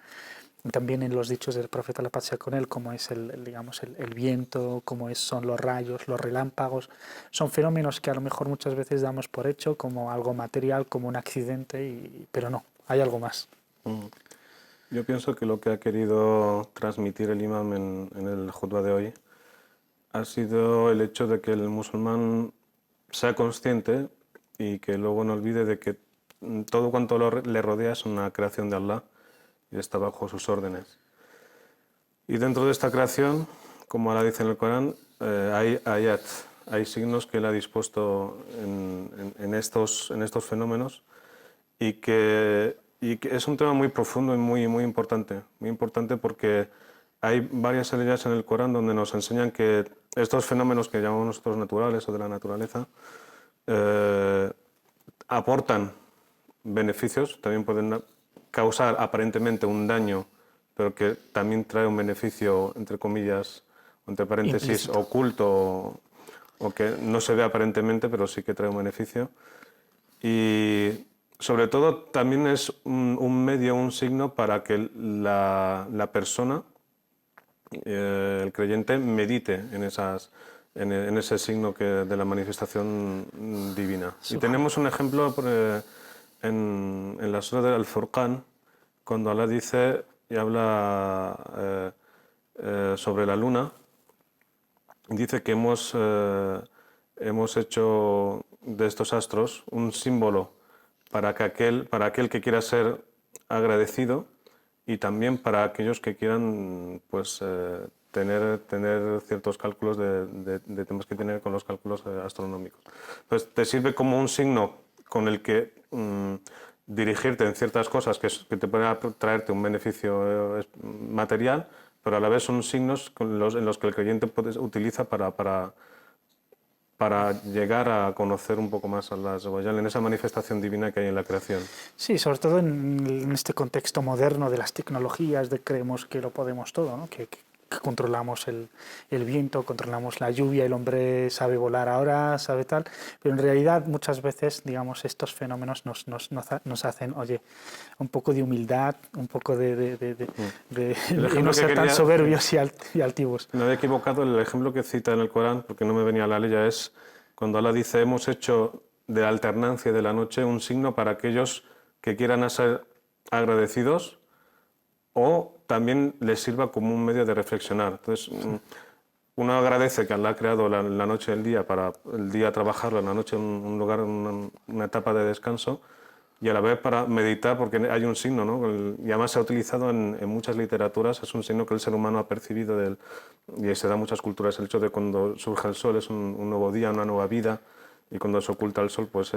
también en los dichos del profeta, la paz sea con él, como es el viento, como son los rayos, los relámpagos, son fenómenos que a lo mejor muchas veces damos por hecho como algo material, como un accidente, pero no, hay algo más. Yo pienso que lo que ha querido transmitir el imam en el jutba de hoy ha sido el hecho de que el musulmán sea consciente y que luego no olvide de que todo cuanto le rodea es una creación de Allah y está bajo sus órdenes. Y dentro de esta creación, como Allah dice en el Corán, hay ayat, hay signos que Él ha dispuesto en estos fenómenos y que es un tema muy profundo y muy importante porque hay varias ayat en el Corán donde nos enseñan que estos fenómenos que llamamos nosotros naturales o de la naturaleza aportan beneficios, también pueden causar aparentemente un daño, pero que también trae un beneficio, entre comillas, entre paréntesis, implícito, oculto o que no se ve aparentemente, pero sí que trae un beneficio. Y sobre todo también es un medio, un signo para que la persona, el creyente, medite en ese signo de la manifestación divina. Y tenemos un ejemplo en la sura del Al-Furqán, cuando Allah dice y habla sobre la luna, dice que hemos hecho de estos astros un símbolo para aquel que quiera ser agradecido y también para aquellos que quieran pues, tener ciertos cálculos de temas que tienen con los cálculos astronómicos. Entonces te sirve como un signo con el que dirigirte en ciertas cosas que te pueden traerte un beneficio material, pero a la vez son signos en los que el creyente utiliza para llegar a conocer un poco más a Allah Azza wa Jalla, en esa manifestación divina que hay en la creación. Sí, sobre todo en este contexto moderno de las tecnologías, de creemos que lo podemos todo, ¿no? Que controlamos el viento, controlamos la lluvia, el hombre sabe volar ahora, sabe tal, pero en realidad muchas veces, digamos, estos fenómenos nos hacen, oye, un poco de humildad, un poco de no ser tan soberbios y altivos. Me había equivocado, el ejemplo que cita en el Corán, porque no me venía a la ley, es cuando Allah dice, hemos hecho de la alternancia de la noche un signo para aquellos que quieran ser agradecidos o también les sirva como un medio de reflexionar. Entonces, uno agradece que Allah ha creado la noche y el día para el día trabajarlo, la noche un lugar, una etapa de descanso, y a la vez para meditar, porque hay un signo, ¿no? Y además se ha utilizado en muchas literaturas, es un signo que el ser humano ha percibido, y se da en muchas culturas, el hecho de cuando surge el sol es un nuevo día, una nueva vida, y cuando se oculta el sol, pues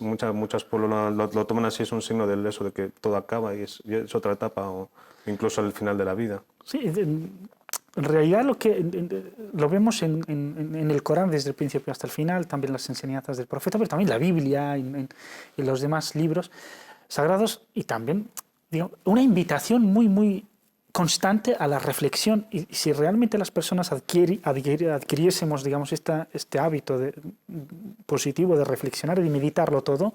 muchos pueblos lo toman así, es un signo de eso, de que todo acaba y es otra etapa, o incluso el final de la vida. Sí, en realidad lo vemos en el Corán desde el principio hasta el final, también las enseñanzas del profeta, pero también la Biblia y los demás libros sagrados, y también digo, una invitación muy constante a la reflexión. Y si realmente las personas adquiriésemos, digamos, este hábito positivo de reflexionar y de meditarlo todo,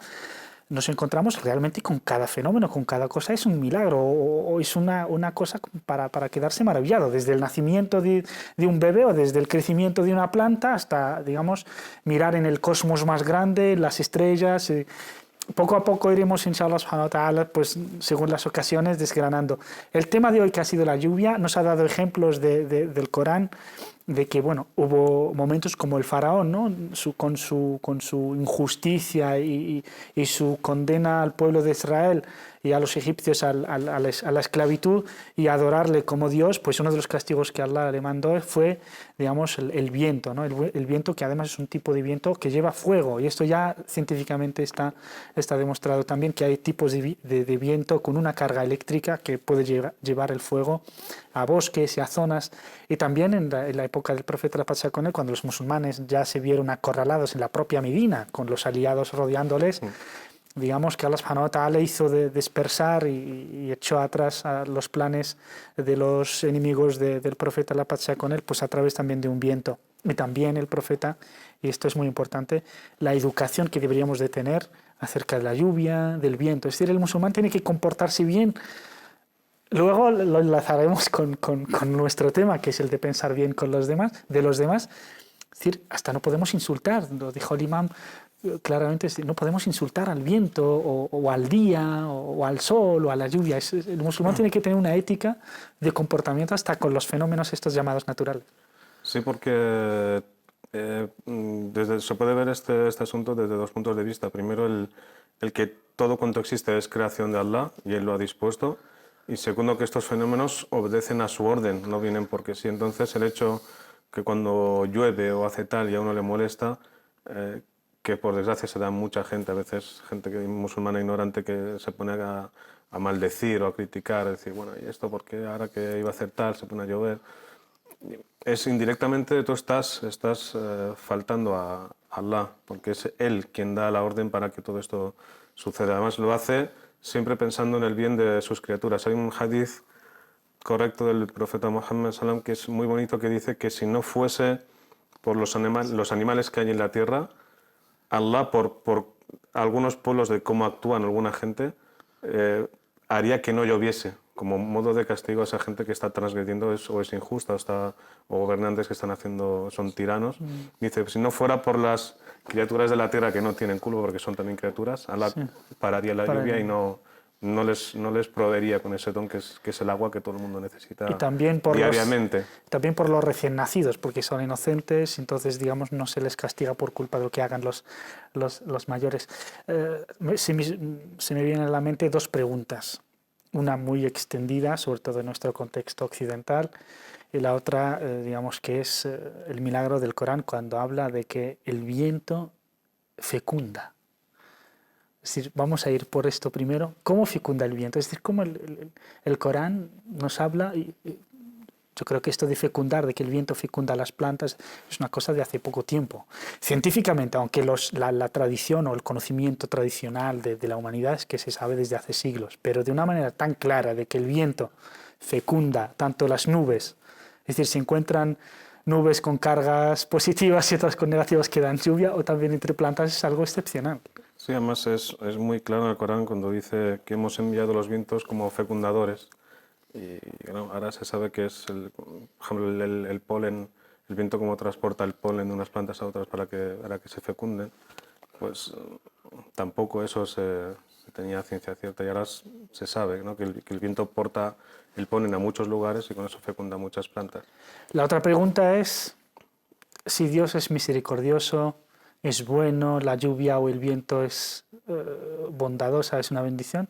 nos encontramos realmente con cada fenómeno, con cada cosa es un milagro o es una cosa para quedarse maravillado, desde el nacimiento de un bebé o desde el crecimiento de una planta hasta, digamos, mirar en el cosmos más grande, las estrellas. Poco a poco iremos, inshallah subhanahu wa ta'ala, pues según las ocasiones, desgranando. El tema de hoy, que ha sido la lluvia, nos ha dado ejemplos del Corán, de que bueno, hubo momentos como el faraón, ¿no? con su injusticia y su condena al pueblo de Israel, y a los egipcios a la esclavitud y a adorarle como Dios, pues uno de los castigos que Allah le mandó fue, digamos, el viento, ¿no? El viento, que además es un tipo de viento que lleva fuego, y esto ya científicamente está demostrado también, que hay tipos de viento con una carga eléctrica que puede llevar el fuego a bosques y a zonas. Y también en la época del profeta, la paz sea con él, cuando los musulmanes ya se vieron acorralados en la propia Medina, con los aliados rodeándoles, digamos que Allah subhanahu wa ta'ala hizo dispersar y echó atrás a los planes de los enemigos del profeta, la paz sea con él, pues a través también de un viento. Y también el profeta, y esto es muy importante, la educación que deberíamos de tener acerca de la lluvia, del viento. Es decir, el musulmán tiene que comportarse bien. Luego lo enlazaremos con nuestro tema, que es el de pensar bien con los demás, de los demás. Es decir, hasta no podemos insultar, lo dijo el imam claramente, no podemos insultar al viento o al día o al sol o a la lluvia. El musulmán tiene que tener una ética de comportamiento hasta con los fenómenos estos llamados naturales. Sí, porque se puede ver este asunto desde dos puntos de vista. Primero, el que todo cuanto existe es creación de Allah y Él lo ha dispuesto. Y segundo, que estos fenómenos obedecen a su orden, no vienen porque sí. Entonces, el hecho que cuando llueve o hace tal y a uno le molesta, que por desgracia se da mucha gente, a veces gente musulmana ignorante que se pone a maldecir o a criticar, a decir, bueno, ¿y esto por qué ahora que iba a hacer tal se pone a llover? Es indirectamente tú estás faltando a Allah, porque es Él quien da la orden para que todo esto suceda. Además lo hace siempre pensando en el bien de sus criaturas. Hay un hadith correcto del profeta Muhammad sallam que es muy bonito, que dice que si no fuese por los animales que hay en la tierra, Allah, por algunos pueblos de cómo actúan alguna gente, haría que no lloviese, como modo de castigo a esa gente que está transgrediendo o es injusta o gobernantes que son tiranos. Dice, si no fuera por las criaturas de la tierra que no tienen culpa porque son también criaturas, Allah pararía la lluvia y no les proveería con ese don que es el agua que todo el mundo necesita y también diariamente. También por los recién nacidos, porque son inocentes, entonces digamos no se les castiga por culpa de lo que hagan los mayores. Se me vienen a la mente dos preguntas. Una muy extendida, sobre todo en nuestro contexto occidental, y la otra, digamos, que es el milagro del Corán cuando habla de que el viento fecunda. Es decir, vamos a ir por esto primero. ¿Cómo fecunda el viento? Es decir, cómo el Corán nos habla, y yo creo que esto de fecundar, de que el viento fecunda las plantas, es una cosa de hace poco tiempo. Científicamente, aunque la tradición o el conocimiento tradicional de la humanidad es que se sabe desde hace siglos, pero de una manera tan clara de que el viento fecunda tanto las nubes, es decir, se encuentran nubes con cargas positivas y otras con negativas que dan lluvia, o también entre plantas, es algo excepcional. Sí, además es muy claro en el Corán cuando dice que hemos enviado los vientos como fecundadores. Y bueno, ahora se sabe que es, por ejemplo, el polen, el viento como transporta el polen de unas plantas a otras para que se fecunden, pues tampoco eso se tenía ciencia cierta, y ahora se sabe, ¿no? que el viento porta el polen a muchos lugares y con eso fecunda muchas plantas. La otra pregunta es si Dios es misericordioso, es bueno, la lluvia o el viento es bondadosa, es una bendición.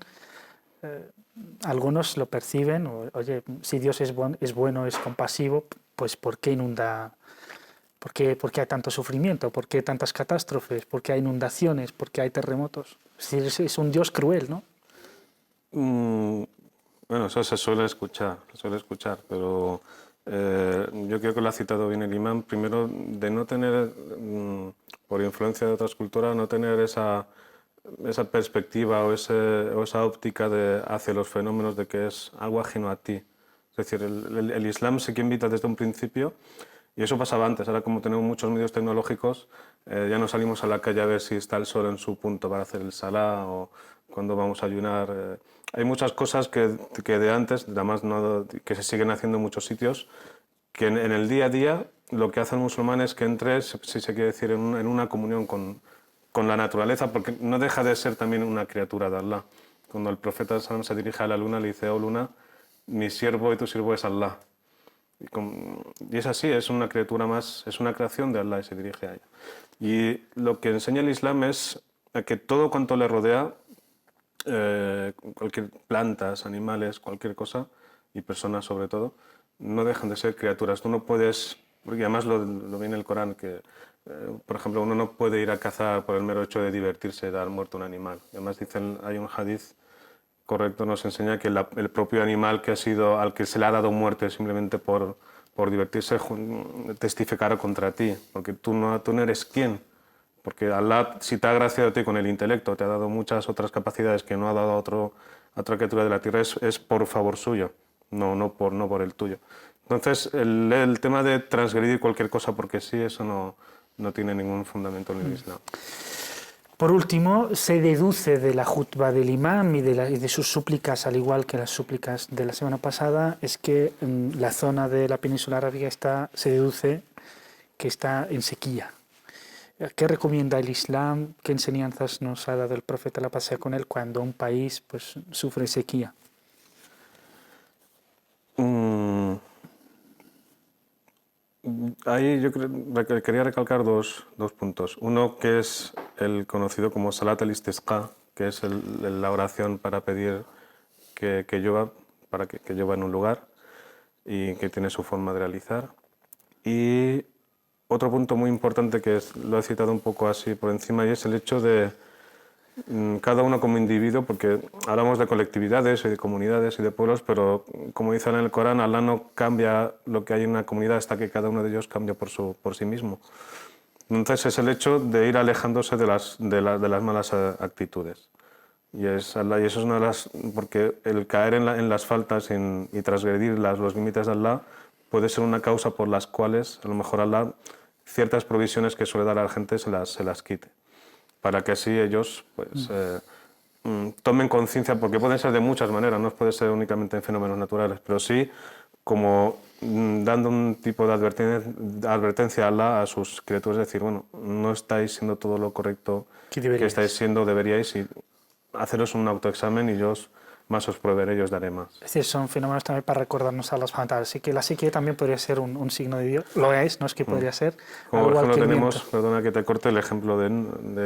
Algunos lo perciben, oye, si Dios es bueno, es compasivo, pues ¿por qué inunda? ¿Por qué hay tanto sufrimiento? ¿Por qué tantas catástrofes? ¿Por qué hay inundaciones? ¿Por qué hay terremotos? Es decir, es un Dios cruel, ¿no? Bueno, eso se suele escuchar, pero yo creo que lo ha citado bien el imán. Primero, de no tener, por influencia de otras culturas, no tener esa perspectiva o esa óptica hacia los fenómenos de que es algo ajeno a ti. Es decir, el Islam sí que invita desde un principio, y eso pasaba antes. Ahora, como tenemos muchos medios tecnológicos, ya no salimos a la calle a ver si está el sol en su punto para hacer el salá o cuando vamos a ayunar. Hay muchas cosas que de antes, además que se siguen haciendo en muchos sitios, que en el día a día lo que hace el musulmán es que entre, si se quiere decir, en una comunión con la naturaleza, porque no deja de ser también una criatura de Allah. Cuando el profeta Sallam se dirige a la luna, le dice: oh luna, mi siervo y tu siervo es Allah. Y es así, es una criatura más, es una creación de Allah y se dirige a ella. Y lo que enseña el Islam es que todo cuanto le rodea cualquier plantas, animales, cualquier cosa, y personas sobre todo, no dejan de ser criaturas. Tú no puedes, porque además lo viene en el Corán, que por ejemplo uno no puede ir a cazar por el mero hecho de divertirse, dar muerto a un animal. Además dicen, hay un hadith correcto, nos enseña que el propio animal que ha sido, al que se le ha dado muerte simplemente por divertirse, testificará contra ti, porque tú no eres quién. Porque Allah, si te ha agraciado a ti con el intelecto, te ha dado muchas otras capacidades que no ha dado a otra criatura de la tierra, es por favor suyo, no por el tuyo. Entonces, el tema de transgredir cualquier cosa porque sí, eso no tiene ningún fundamento en el Islam. Por último, se deduce de la jutba del imam y de sus súplicas, al igual que las súplicas de la semana pasada, es que la zona de la península arábiga se deduce que está en sequía. ¿Qué recomienda el Islam? ¿Qué enseñanzas nos ha dado el profeta, la paz sea con él, cuando un país pues, sufre sequía? Ahí yo quería recalcar dos puntos. Uno que es el conocido como Salat al-Istisqa, que es la oración para pedir que llueva, para que llueva en un lugar, y que tiene su forma de realizar. Y otro punto muy importante que lo he citado un poco así por encima, y es el hecho de cada uno como individuo, porque hablamos de colectividades y de comunidades y de pueblos, pero como dice en el Corán, Allah no cambia lo que hay en una comunidad hasta que cada uno de ellos cambia por sí mismo. Entonces es el hecho de ir alejándose de las malas actitudes. Y eso es una de las... porque el caer en las faltas y transgredir los límites de Allah puede ser una causa por las cuales a lo mejor Allah ciertas provisiones que suele dar a la gente se las quite, para que así ellos pues, tomen conciencia, porque pueden ser de muchas maneras, no puede ser únicamente en fenómenos naturales, pero sí como dando un tipo de advertencia a Allah, a sus criaturas, decir, bueno, no estáis siendo todo lo correcto que estáis siendo, deberíais, y haceros un autoexamen y yo más os proveeré y os daré más. Es decir, son fenómenos también para recordarnos a los fantasmas. Así que la sequía también podría ser un signo de Dios. Lo es, no es que podría ser. Como por ejemplo tenemos, viento. perdona que te corte, el ejemplo de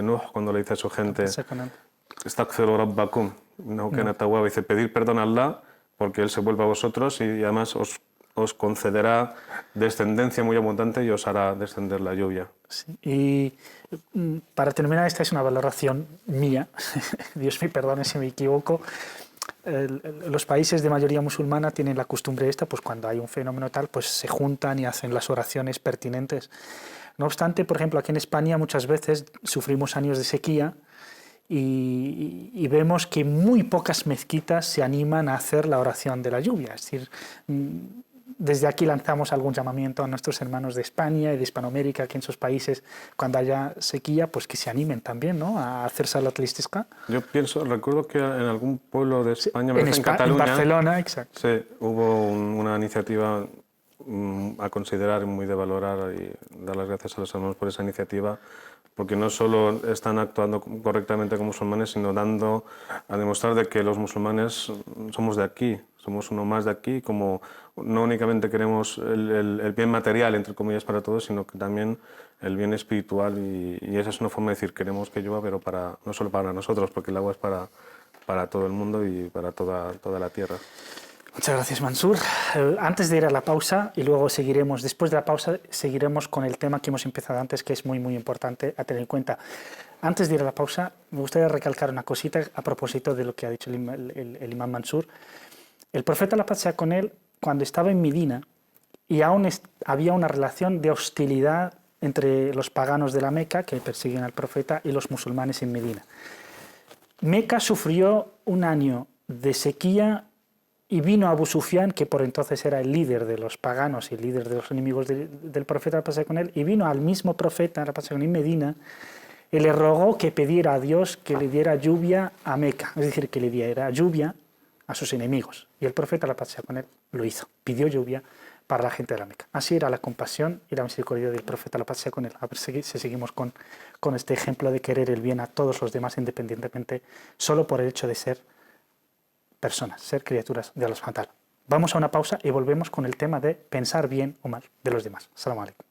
Nuh, cuando le dice a su gente, Astaghfiru rabbakum, innahu kana tawwaba, dice, pedir perdón a Allah porque Él se vuelve a vosotros y además os concederá descendencia muy abundante y os hará descender la lluvia. Sí. Y para terminar, esta es una valoración mía, Dios me perdone si me equivoco. Los países de mayoría musulmana tienen la costumbre esta, pues cuando hay un fenómeno tal, pues se juntan y hacen las oraciones pertinentes. No obstante, por ejemplo, aquí en España muchas veces sufrimos años de sequía y vemos que muy pocas mezquitas se animan a hacer la oración de la lluvia. Es decir, desde aquí lanzamos algún llamamiento a nuestros hermanos de España y de Hispanoamérica, que en sus países, cuando haya sequía, pues que se animen también, ¿no?, a hacer Salat al-Istisqa. Yo recuerdo que en algún pueblo de España, en Cataluña, en Barcelona, exacto. Sí, hubo una iniciativa a considerar, muy de valorar, y dar las gracias a los hermanos por esa iniciativa, porque no solo están actuando correctamente como musulmanes, sino dando a demostrar de que los musulmanes somos de aquí, somos uno más de aquí, como no únicamente queremos el bien material, entre comillas, para todos, sino que también el bien espiritual, y esa es una forma de decir, queremos que llueva, pero no solo para nosotros, porque el agua es para todo el mundo y para toda la tierra. Muchas gracias, Mansur. Antes de ir a la pausa, y luego seguiremos, después de la pausa, seguiremos con el tema que hemos empezado antes, que es muy, muy importante a tener en cuenta. Antes de ir a la pausa, me gustaría recalcar una cosita a propósito de lo que ha dicho el imam Mansur. El profeta, la paz sea con él, cuando estaba en Medina, y aún había una relación de hostilidad entre los paganos de la Meca, que persiguen al profeta, y los musulmanes en Medina. Meca sufrió un año de sequía y vino Abu Sufyan, que por entonces era el líder de los paganos y el líder de los enemigos del profeta, la paz sea con él, y vino al mismo profeta, la paz sea con él, en Medina, y le rogó que pidiera a Dios que le diera lluvia a Meca, es decir, que le diera lluvia a sus enemigos. Y el profeta, la paz sea con él, lo hizo, pidió lluvia para la gente de la Meca. Así era la compasión y la misericordia del profeta, la paz sea con él. A ver si seguimos con este ejemplo de querer el bien a todos los demás independientemente, solo por el hecho de ser personas, ser criaturas de Allah subhanahu wa ta'ala. Vamos a una pausa y volvemos con el tema de pensar bien o mal de los demás. As-salamu alaykum.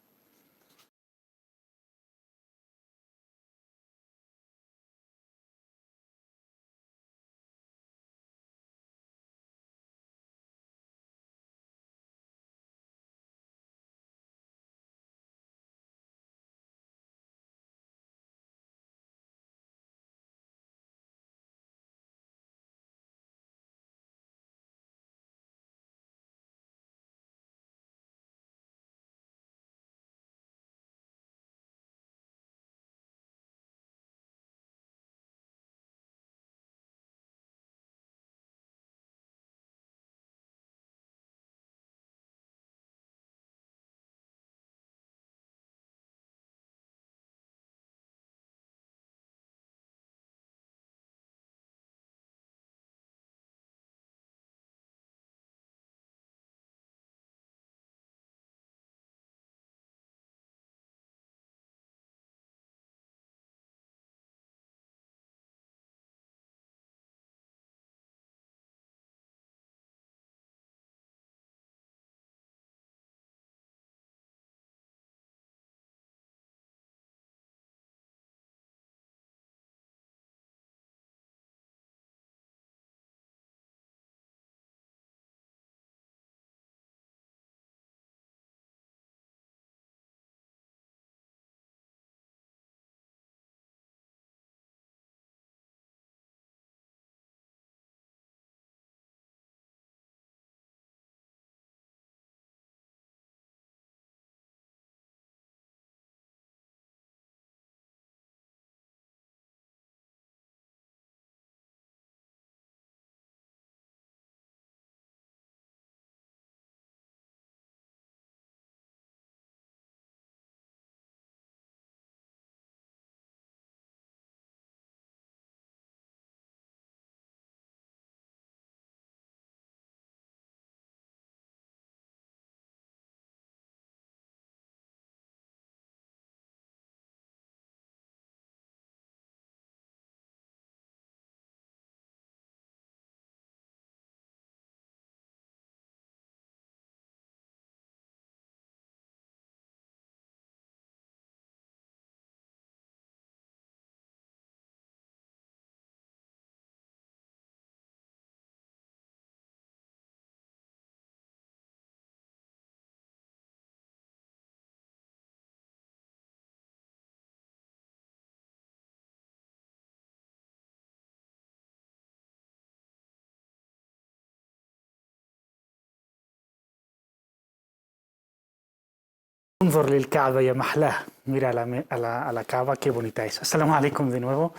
Unzur lil Kaaba ya mahlah. Mira a la Kaaba, qué bonita es. Assalamu alaikum de nuevo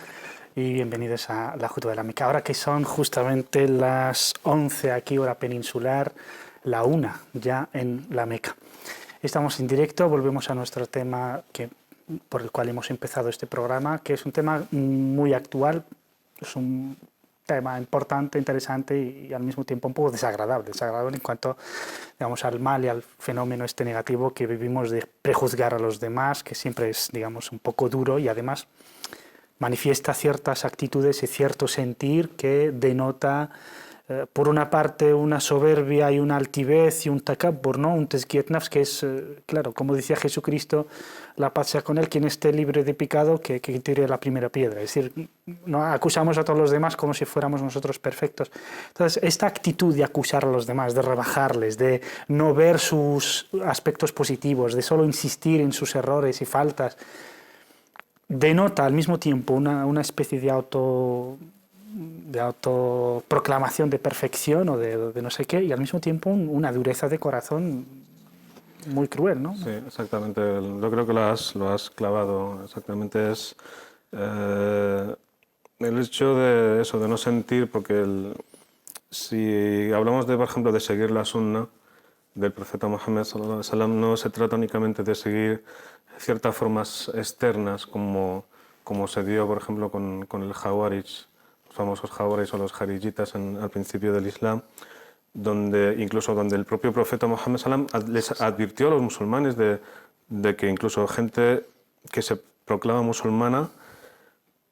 y bienvenidos a la Jutba de la Meca. Ahora que son justamente las 11 aquí, hora peninsular, la 1 ya en la Meca. Estamos en directo, volvemos a nuestro tema por el cual hemos empezado este programa, que es un tema muy actual, es un tema importante, interesante y al mismo tiempo un poco desagradable en cuanto, digamos, al mal y al fenómeno este negativo que vivimos de prejuzgar a los demás, que siempre es, digamos, un poco duro y además manifiesta ciertas actitudes y cierto sentir que denota, por una parte, una soberbia y una altivez y un takabbur, ¿no? Un tezkiyat nafs, que es, claro, como decía Jesucristo, la paz sea con él, quien esté libre de pecado, que tire la primera piedra. Es decir, no acusamos a todos los demás como si fuéramos nosotros perfectos. Entonces, esta actitud de acusar a los demás, de rebajarles, de no ver sus aspectos positivos, de solo insistir en sus errores y faltas, denota al mismo tiempo una especie de autoproclamación de perfección o de no sé qué, y al mismo tiempo una dureza de corazón muy cruel, ¿no? Sí, exactamente. Yo creo que lo has clavado. Exactamente es el hecho de eso, de no sentir, porque si hablamos por ejemplo, de seguir la sunna del profeta Muhammad sallallahu alaihi wasallam, no se trata únicamente de seguir ciertas formas externas, como se dio, por ejemplo, con el Jawarij, los famosos Jawarij o los Jarijitas al principio del Islam, donde el propio profeta Muhammad sallallahu alaihi wasallam les advirtió a los musulmanes de que incluso gente que se proclama musulmana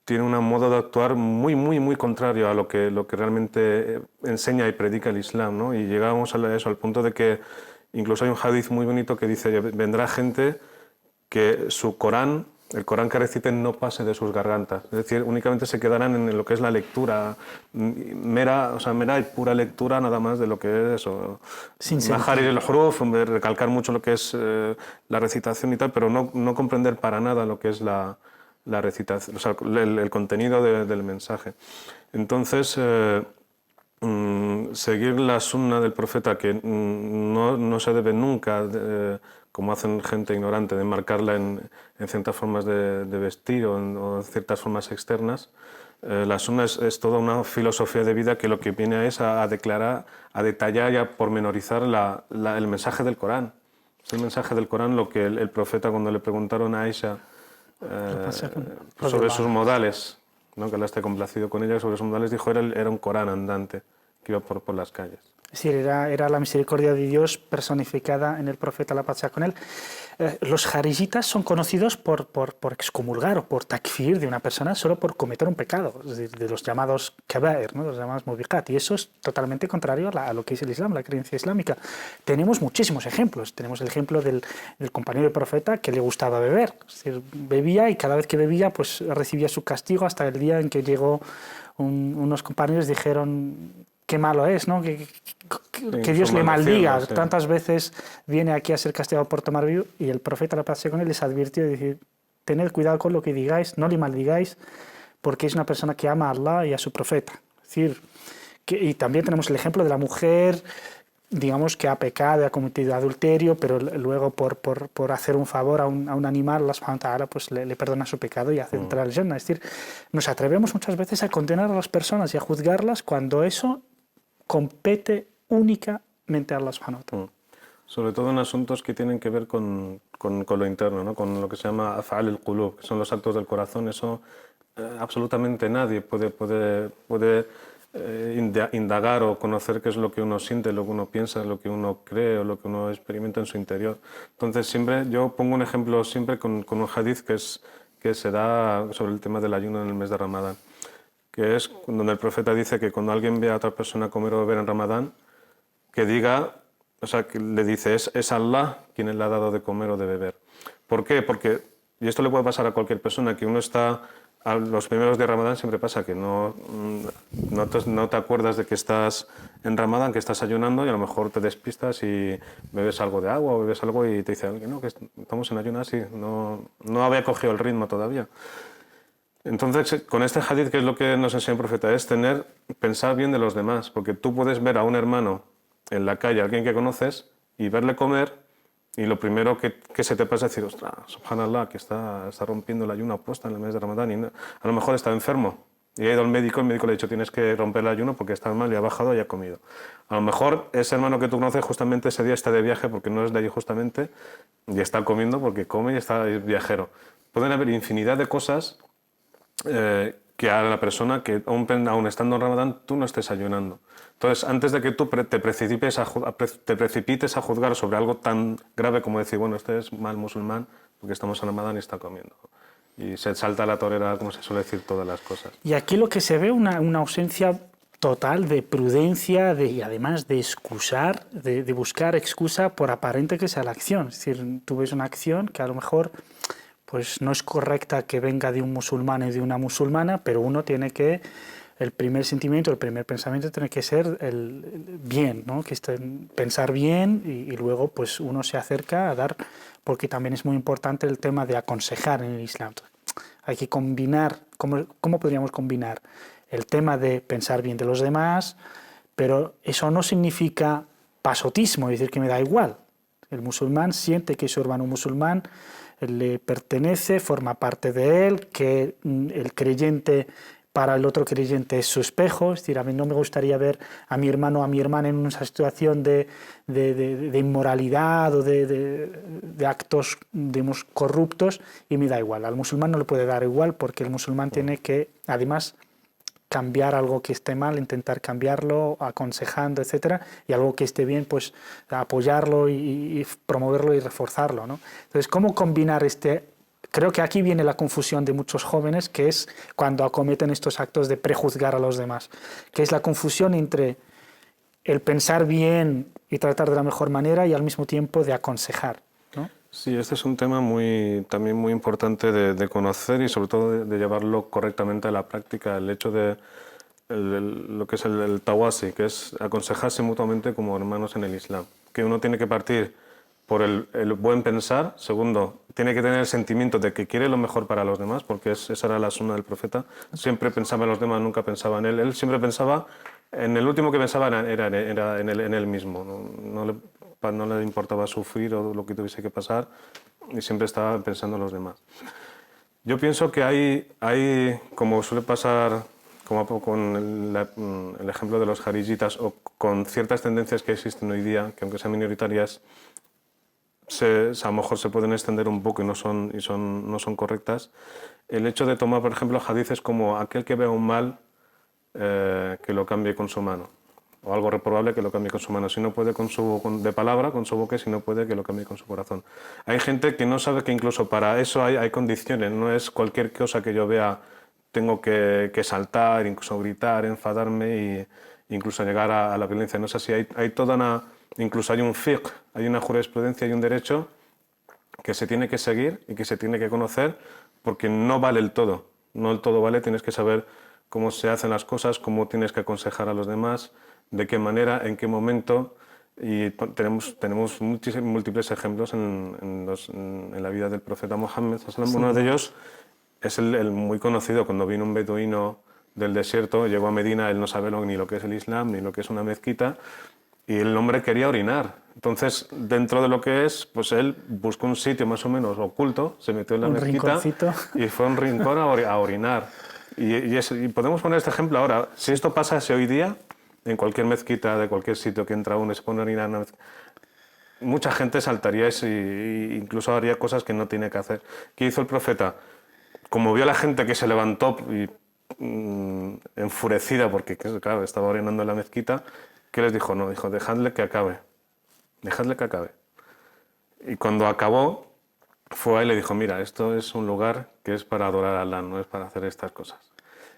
tiene un modo de actuar muy, muy, muy contrario a lo que realmente enseña y predica el Islam, ¿no? Y llegamos a eso, al punto de que incluso hay un hadith muy bonito que dice: vendrá gente que su Corán, el Corán que reciten, no pase de sus gargantas. Es decir, únicamente se quedarán en lo que es la lectura mera y pura lectura, nada más de lo que es eso. Bajar el huruf, recalcar mucho lo que es la recitación y tal, pero no comprender para nada lo que es la recitación, o sea, el contenido del mensaje. Entonces, seguir la sunna del profeta, que no se debe nunca, como hacen gente ignorante, de marcarla en ciertas formas de vestir o en ciertas formas externas. La sunna es toda una filosofía de vida que lo que viene es a declarar, a detallar y a pormenorizar el mensaje del Corán. Es el mensaje del Corán lo que el profeta, cuando le preguntaron a Aisha sobre sus modales, ¿no? Que Allah esté complacido con ella, sobre sus modales, dijo era un Corán andante que iba por las calles. Es decir, era la misericordia de Dios personificada en el profeta, la paz sea con él. Los jarijitas son conocidos por excomulgar o por takfir de una persona solo por cometer un pecado, es decir, de los llamados kabair, ¿no? Los llamados mubiqat, y eso es totalmente contrario a lo que es el Islam, la creencia islámica. Tenemos muchísimos ejemplos. Tenemos el ejemplo del compañero del profeta que le gustaba beber, es decir, bebía y cada vez que bebía pues recibía su castigo, hasta el día en que llegó unos compañeros y dijeron: qué malo es, ¿no? Que Dios le maldiga. Sí. Tantas veces viene aquí a ser castigado por tomar vino, y el profeta, la paz sea con él, les advirtió de decir: tened cuidado con lo que digáis, no le maldigáis, porque es una persona que ama a Allah y a su profeta. Es decir, y también tenemos el ejemplo de la mujer, digamos, que ha pecado, ha cometido adulterio, pero luego por hacer un favor a un animal, Allah subhanahu wa ta'ala pues le perdona su pecado y hace entrar al Jannah. Es decir, nos atrevemos muchas veces a condenar a las personas y a juzgarlas cuando eso compete únicamente a Allah subhanahu wa ta'ala. Sobre todo en asuntos que tienen que ver con lo interno, ¿no? Con lo que se llama af'al al-qulub, que son los actos del corazón. Eso absolutamente nadie puede indagar o conocer qué es lo que uno siente, lo que uno piensa, lo que uno cree o lo que uno experimenta en su interior. Entonces, siempre yo pongo un ejemplo siempre con un hadith que se da sobre el tema del ayuno en el mes de Ramadán, que es donde el profeta dice que cuando alguien ve a otra persona comer o beber en Ramadán, que diga, o sea, que le dice, es Allah quien le ha dado de comer o de beber. ¿Por qué? Porque, y esto le puede pasar a cualquier persona, que uno está, a los primeros de Ramadán siempre pasa que no te acuerdas de que estás en Ramadán, que estás ayunando, y a lo mejor te despistas y bebes algo de agua o bebes algo y te dice alguien, no, que estamos en ayunas y no había cogido el ritmo todavía. Entonces, con este hadith, ¿qué es lo que nos enseña el profeta? Es pensar bien de los demás, porque tú puedes ver a un hermano en la calle, alguien que conoces, y verle comer y lo primero que se te pasa es decir, ostras, subhanallah, que está rompiendo el ayuno aposta en el mes de Ramadán, y a lo mejor está enfermo, y ha ido al médico, el médico le ha dicho, tienes que romper el ayuno porque estás mal, y ha bajado y ha comido. A lo mejor ese hermano que tú conoces justamente ese día está de viaje porque no es de allí justamente, y está comiendo porque come y está viajero. Pueden haber infinidad de cosas que a la persona que aún estando en Ramadán tú no estés ayunando. Entonces, antes de que tú te precipites a juzgar sobre algo tan grave como decir, bueno, este es mal musulmán porque estamos en Ramadán y está comiendo. Y se salta la torera, como se suele decir, todas las cosas. Y aquí lo que se ve una ausencia total de prudencia y además de excusar, de buscar excusa por aparente que sea la acción. Es decir, tú ves una acción que a lo mejor pues no es correcta que venga de un musulmán y de una musulmana, pero uno tiene que, el primer sentimiento, el primer pensamiento tiene que ser el bien, ¿no? Que pensar bien y luego pues uno se acerca a dar, porque también es muy importante el tema de aconsejar en el Islam. Hay que combinar, ¿cómo podríamos combinar el tema de pensar bien de los demás? Pero eso no significa pasotismo, es decir, que me da igual. El musulmán siente que su hermano musulmán le pertenece, forma parte de él, que el creyente para el otro creyente es su espejo. Es decir, a mí no me gustaría ver a mi hermano o a mi hermana en una situación de inmoralidad o de actos, digamos, corruptos, y me da igual. Al musulmán no le puede dar igual porque el musulmán tiene que, además, cambiar algo que esté mal, intentar cambiarlo, aconsejando, etcétera, y algo que esté bien, pues apoyarlo y promoverlo y reforzarlo, ¿no? Entonces, ¿cómo combinar Creo que aquí viene la confusión de muchos jóvenes, que es cuando acometen estos actos de prejuzgar a los demás, que es la confusión entre el pensar bien y tratar de la mejor manera y al mismo tiempo de aconsejar, ¿no? Sí, este es un tema también muy importante de conocer y sobre todo de llevarlo correctamente a la práctica. El hecho de lo que es el tawasi, que es aconsejarse mutuamente como hermanos en el Islam. Que uno tiene que partir por el buen pensar. Segundo, tiene que tener el sentimiento de que quiere lo mejor para los demás, porque esa era la sunna del profeta. Siempre pensaba en los demás, nunca pensaba en él. Él siempre pensaba, en el último que pensaba era en él mismo. No le importaba sufrir o lo que tuviese que pasar, y siempre estaba pensando en los demás. Yo pienso que hay como suele pasar como con el ejemplo de los jariyitas o con ciertas tendencias que existen hoy día, que aunque sean minoritarias, a lo mejor se pueden extender un poco y no son correctas. El hecho de tomar, por ejemplo, hadices como aquel que vea un mal, que lo cambie con su mano, o algo reprobable, que lo cambie con su mano. Si no puede de palabra, con su boca, y si no puede, que lo cambie con su corazón. Hay gente que no sabe que incluso para eso hay condiciones. No es cualquier cosa que yo vea tengo que saltar, incluso gritar, enfadarme e incluso llegar a la violencia. No es así. Hay toda incluso hay un fiqh, hay una jurisprudencia y un derecho que se tiene que seguir y que se tiene que conocer, porque no vale el todo. No el todo vale, tienes que saber cómo se hacen las cosas, cómo tienes que aconsejar a los demás, de qué manera, en qué momento, y tenemos múltiples ejemplos en la vida del profeta Mohammed. Uno de ellos es el muy conocido, cuando vino un beduino del desierto, llegó a Medina, él no sabe ni lo que es el Islam, ni lo que es una mezquita, y el hombre quería orinar. Entonces, dentro de lo que es, pues él buscó un sitio más o menos oculto, se metió en la mezquita y fue a un rincón a orinar. Y podemos poner este ejemplo ahora. Si esto pasase hoy día, en cualquier mezquita, de cualquier sitio que entra uno y se pone a orinar, mucha gente saltaría eso e incluso haría cosas que no tiene que hacer. ¿Qué hizo el profeta? Como vio a la gente que se levantó enfurecida porque, claro, estaba orinando en la mezquita, ¿qué les dijo? No, dijo, dejadle que acabe. Dejadle que acabe. Y cuando acabó, fue ahí y le dijo, mira, esto es un lugar que es para adorar a Allah, no es para hacer estas cosas.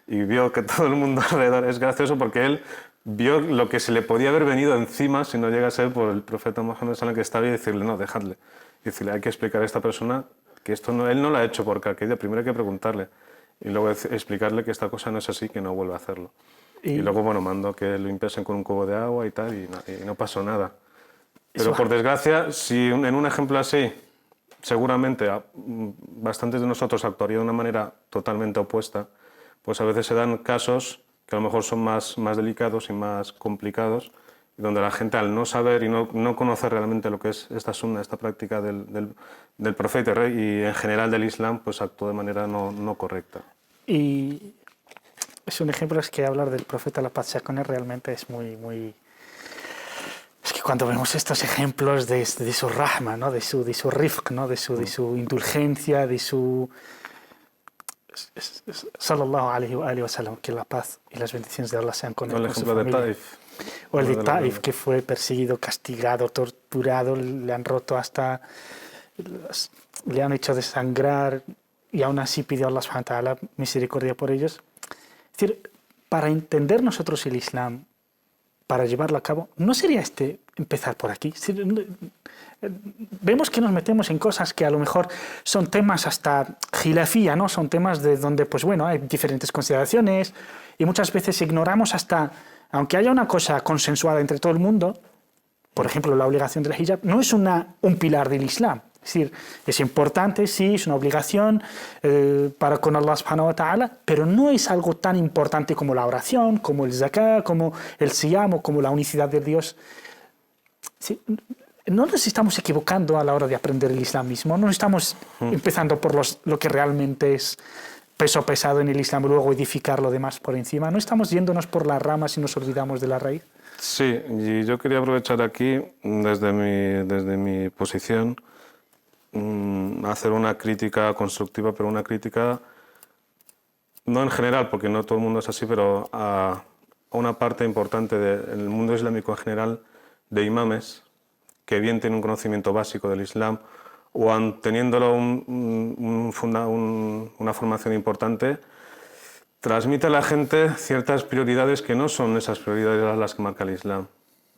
Y vio que todo el mundo alrededor, es gracioso porque él vio lo que se le podía haber venido encima si no llega a ser por el profeta Muhammad sallallahu alaihi wasallam, que estaba, y decirle, no, dejadle. Y decirle, hay que explicar a esta persona que esto él no lo ha hecho por caquilla, primero hay que preguntarle y luego explicarle que esta cosa no es así, que no vuelva a hacerlo. Y luego, bueno, mandó que lo limpiasen con un cubo de agua y tal, y no pasó nada. Pero por desgracia, si en un ejemplo así, seguramente bastantes de nosotros actuarían de una manera totalmente opuesta, pues a veces se dan casos que a lo mejor son más delicados y más complicados, donde la gente, al no saber y no conocer realmente lo que es esta sunna, esta práctica del profeta y en general del Islam, pues actuó de manera no correcta. Y es un ejemplo, es que hablar del profeta, la paz sea con él, realmente es muy... Es que cuando vemos estos ejemplos de su rahma, ¿no? de su rifq, ¿no? de su indulgencia, de su... Sallallahu alayhi wa sallam, que la paz y las bendiciones de Allah sean con él, El con su ejemplo de familia. Taif. O el de Taif, que fue perseguido, castigado, torturado, le han roto hasta... le han hecho desangrar y aún así pidió a Allah subhanahu wa ta'ala misericordia por ellos. Es decir, para entender nosotros el Islam, para llevarlo a cabo, ¿no sería empezar por aquí? Es decir, vemos que nos metemos en cosas que a lo mejor son temas hasta jilafía, ¿no? Son temas de donde, pues bueno, hay diferentes consideraciones y muchas veces ignoramos hasta, aunque haya una cosa consensuada entre todo el mundo, por ejemplo, la obligación del hijab, no es un pilar del Islam. Es decir, es importante, sí, es una obligación para con Allah subhanahu wa ta'ala, pero no es algo tan importante como la oración, como el zakah, como el siyam o como la unicidad de Dios. Sí, no nos estamos equivocando a la hora de aprender el Islam mismo, no estamos empezando por lo que realmente es peso pesado en el Islam y luego edificar lo demás por encima. No estamos yéndonos por las ramas y nos olvidamos de la raíz. Sí, y yo quería aprovechar aquí, desde mi posición, hacer una crítica constructiva, pero una crítica no en general, porque no todo el mundo es así, pero a una parte importante del mundo islámico en general, de imames que bien tienen un conocimiento básico del Islam o teniéndolo una formación importante, transmite a la gente ciertas prioridades que no son esas prioridades las que marca el Islam.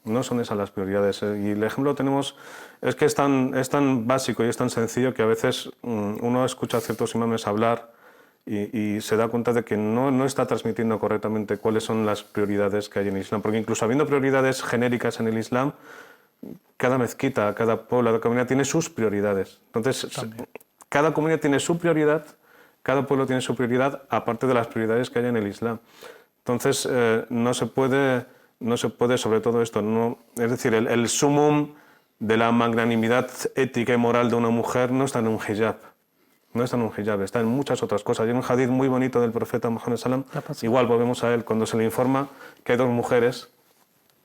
No son esas las prioridades. Y el ejemplo tenemos es que es tan básico y es tan sencillo que a veces uno escucha a ciertos imames hablar y se da cuenta de que no está transmitiendo correctamente cuáles son las prioridades que hay en el Islam. Porque incluso habiendo prioridades genéricas en el Islam, cada mezquita, cada pueblo, cada comunidad tiene sus prioridades. Entonces, cada comunidad tiene su prioridad, cada pueblo tiene su prioridad, aparte de las prioridades que hay en el Islam. Entonces, no se puede, sobre todo esto, es decir, el sumum de la magnanimidad ética y moral de una mujer no está en un hijab. No está en un hijab, está en muchas otras cosas. Hay un hadith muy bonito del profeta Muhammad sallam. Igual volvemos a él cuando se le informa que hay dos mujeres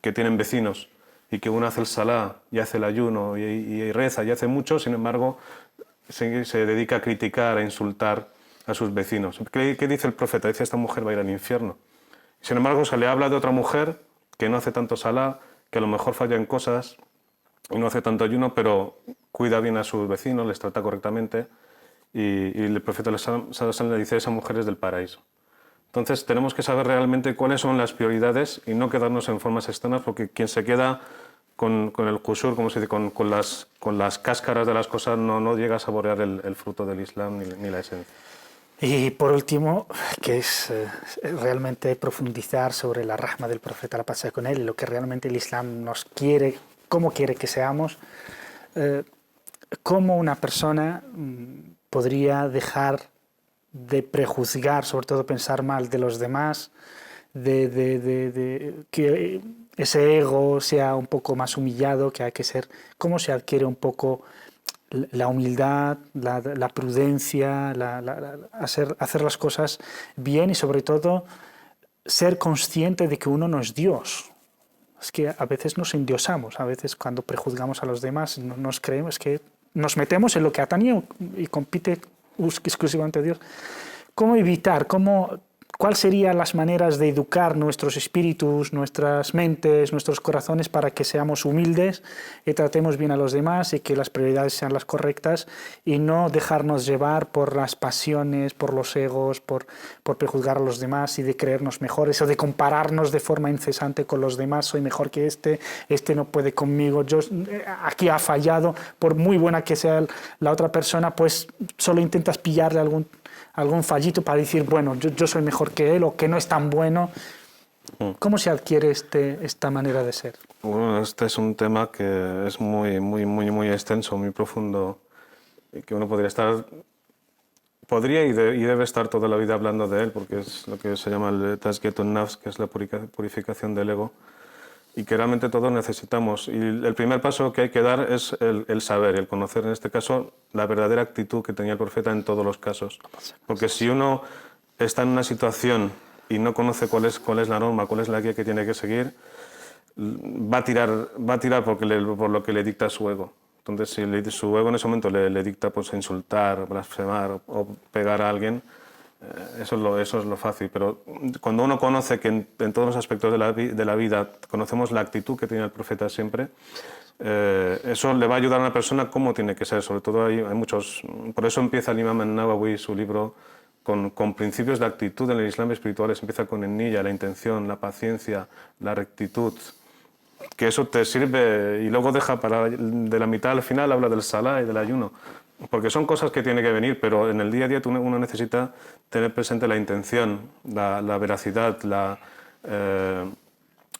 que tienen vecinos y que una hace el salá y hace el ayuno y reza y hace mucho, sin embargo, se dedica a criticar, a insultar a sus vecinos. ¿Qué dice el profeta? Dice: esta mujer va a ir al infierno. Sin embargo, se le habla de otra mujer que no hace tanto salá, que a lo mejor falla en cosas y no hace tanto ayuno, pero cuida bien a sus vecinos, les trata correctamente. Y el profeta le dice: esa mujer es del paraíso. Entonces tenemos que saber realmente cuáles son las prioridades y no quedarnos en formas externas, porque quien se queda con el qusur, como se dice, con las cáscaras de las cosas, no llega a saborear el fruto del Islam ni la esencia. Y por último, que es realmente profundizar sobre la rahma del profeta, la paz sea con él, y lo que realmente el Islam nos quiere, cómo quiere que seamos, cómo una persona podría dejar de prejuzgar, sobre todo pensar mal de los demás, que ese ego sea un poco más humillado, que hay que ser, cómo se adquiere un poco la humildad, la prudencia, hacer las cosas bien y sobre todo ser consciente de que uno no es Dios. Es que a veces nos endiosamos, a veces cuando prejuzgamos a los demás nos creemos que nos metemos en lo que atañe y compite exclusivamente a Dios. ¿Cómo evitar? ¿Cuáles serían las maneras de educar nuestros espíritus, nuestras mentes, nuestros corazones para que seamos humildes y tratemos bien a los demás y que las prioridades sean las correctas y no dejarnos llevar por las pasiones, por los egos, por prejuzgar a los demás y de creernos mejores o de compararnos de forma incesante con los demás? Soy mejor que este no puede conmigo, aquí ha fallado, por muy buena que sea la otra persona, pues solo intentas pillarle algún fallito para decir, bueno, yo soy mejor que él o que no es tan bueno. ¿Cómo se adquiere esta manera de ser? Bueno, este es un tema que es muy extenso, muy profundo, y que uno podría y debe estar toda la vida hablando de él, porque es lo que se llama el Tazkiyatun Nafs, que es la purificación del ego. y que realmente todos necesitamos. Y el primer paso que hay que dar es el saber, el conocer, en este caso, la verdadera actitud que tenía el profeta en todos los casos. Porque si uno está en una situación y no conoce cuál es la norma, cuál es la guía que tiene que seguir, va a tirar por lo que le dicta su ego. Entonces, si su ego en ese momento le dicta pues, insultar, blasfemar o pegar a alguien, eso es lo fácil. Pero cuando uno conoce que en todos los aspectos de la vida conocemos la actitud que tiene el profeta siempre, eso le va a ayudar a una persona cómo tiene que ser. Sobre todo hay muchos... Por eso empieza el Imam an-Nawawi su libro con principios de actitud en el Islam espirituales. Empieza con el niyya, la intención, la paciencia, la rectitud, que eso te sirve, y luego deja de la mitad al final habla del salah y del ayuno, porque son cosas que tienen que venir, pero en el día a día uno necesita tener presente la intención, la veracidad,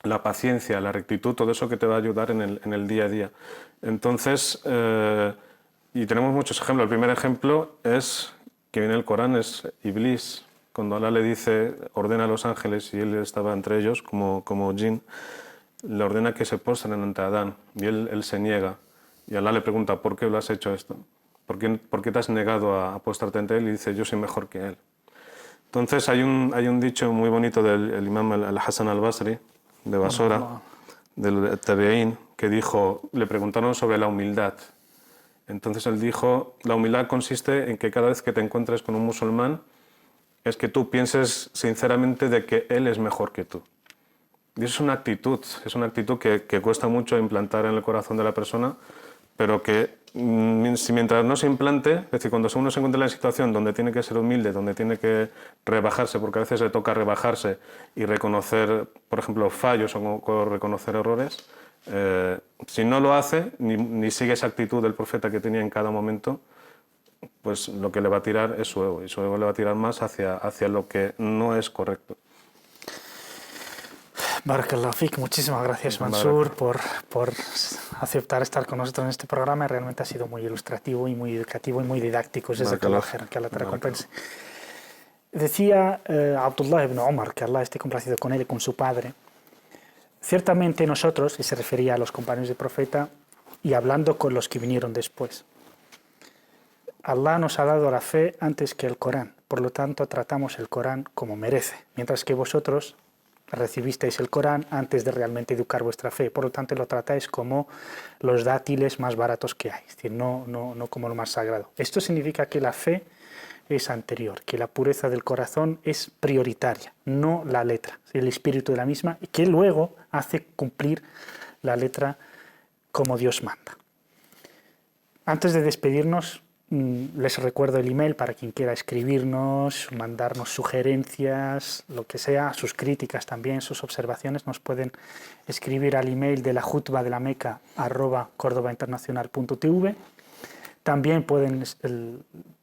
la paciencia, la rectitud, todo eso que te va a ayudar en el día a día. Entonces, y tenemos muchos ejemplos. El primer ejemplo es que viene el Corán, es Iblis, cuando Allah le dice, ordena a los ángeles, y él estaba entre ellos como jinn, le ordena que se postren ante Adán, y él se niega. Y Allah le pregunta, ¿por qué lo has hecho esto? ¿Por qué te has negado a postrarte ante él? Y dice, yo soy mejor que él. Entonces hay un dicho muy bonito del Imam al-Hasan al-Basri, de Basora, del Tabi'in, que dijo, le preguntaron sobre la humildad. Entonces él dijo, la humildad consiste en que cada vez que te encuentres con un musulmán, es que tú pienses sinceramente de que él es mejor que tú. Y es una actitud que cuesta mucho implantar en el corazón de la persona, pero que mientras no se implante, es decir, cuando uno se encuentra en la situación donde tiene que ser humilde, donde tiene que rebajarse, porque a veces le toca rebajarse y reconocer, por ejemplo, fallos o reconocer errores, si no lo hace, ni sigue esa actitud del profeta que tenía en cada momento, pues lo que le va a tirar es su ego, y su ego le va a tirar más hacia lo que no es correcto. Barakallahu Fik, muchísimas gracias Mansur por aceptar estar con nosotros en este programa. Realmente ha sido muy ilustrativo y muy educativo y muy didáctico. Que Allah te recompense. Decía Abdullah ibn Umar, que Allah esté complacido con él y con su padre, ciertamente nosotros, y se refería a los compañeros del profeta, y hablando con los que vinieron después, Allah nos ha dado la fe antes que el Corán, por lo tanto tratamos el Corán como merece, mientras que vosotros recibisteis el Corán antes de realmente educar vuestra fe, por lo tanto lo tratáis como los dátiles más baratos que hay, es decir, no como lo más sagrado. Esto significa que la fe es anterior, que la pureza del corazón es prioritaria, no la letra, el espíritu de la misma, que luego hace cumplir la letra como Dios manda. Antes de despedirnos, les recuerdo el email para quien quiera escribirnos, mandarnos sugerencias, lo que sea, sus críticas también, sus observaciones, nos pueden escribir al email de la jutba de la Meca @cordobainternacional.tv. También pueden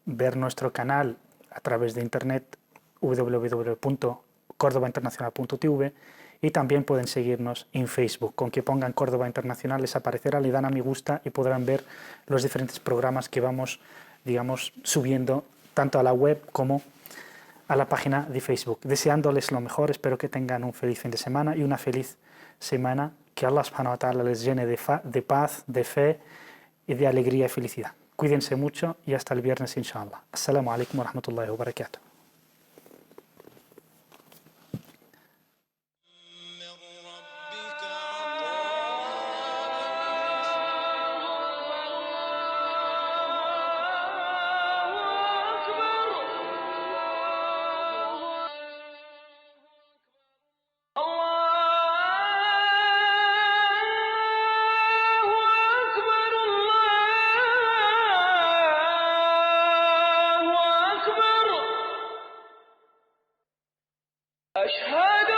ver nuestro canal a través de internet www.cordobainternacional.tv, y también pueden seguirnos en Facebook. Con que pongan Córdoba Internacional les aparecerá, le dan a me gusta y podrán ver los diferentes programas que vamos, digamos, subiendo tanto a la web como a la página de Facebook. Deseándoles lo mejor, espero que tengan un feliz fin de semana y una feliz semana, que Allah subhanahu wa ta'ala les llene de paz, de fe y de alegría y felicidad. Cuídense mucho y hasta el viernes, inshallah. Assalamu alaikum wa rahmatullahi wa barakatuh. أشهد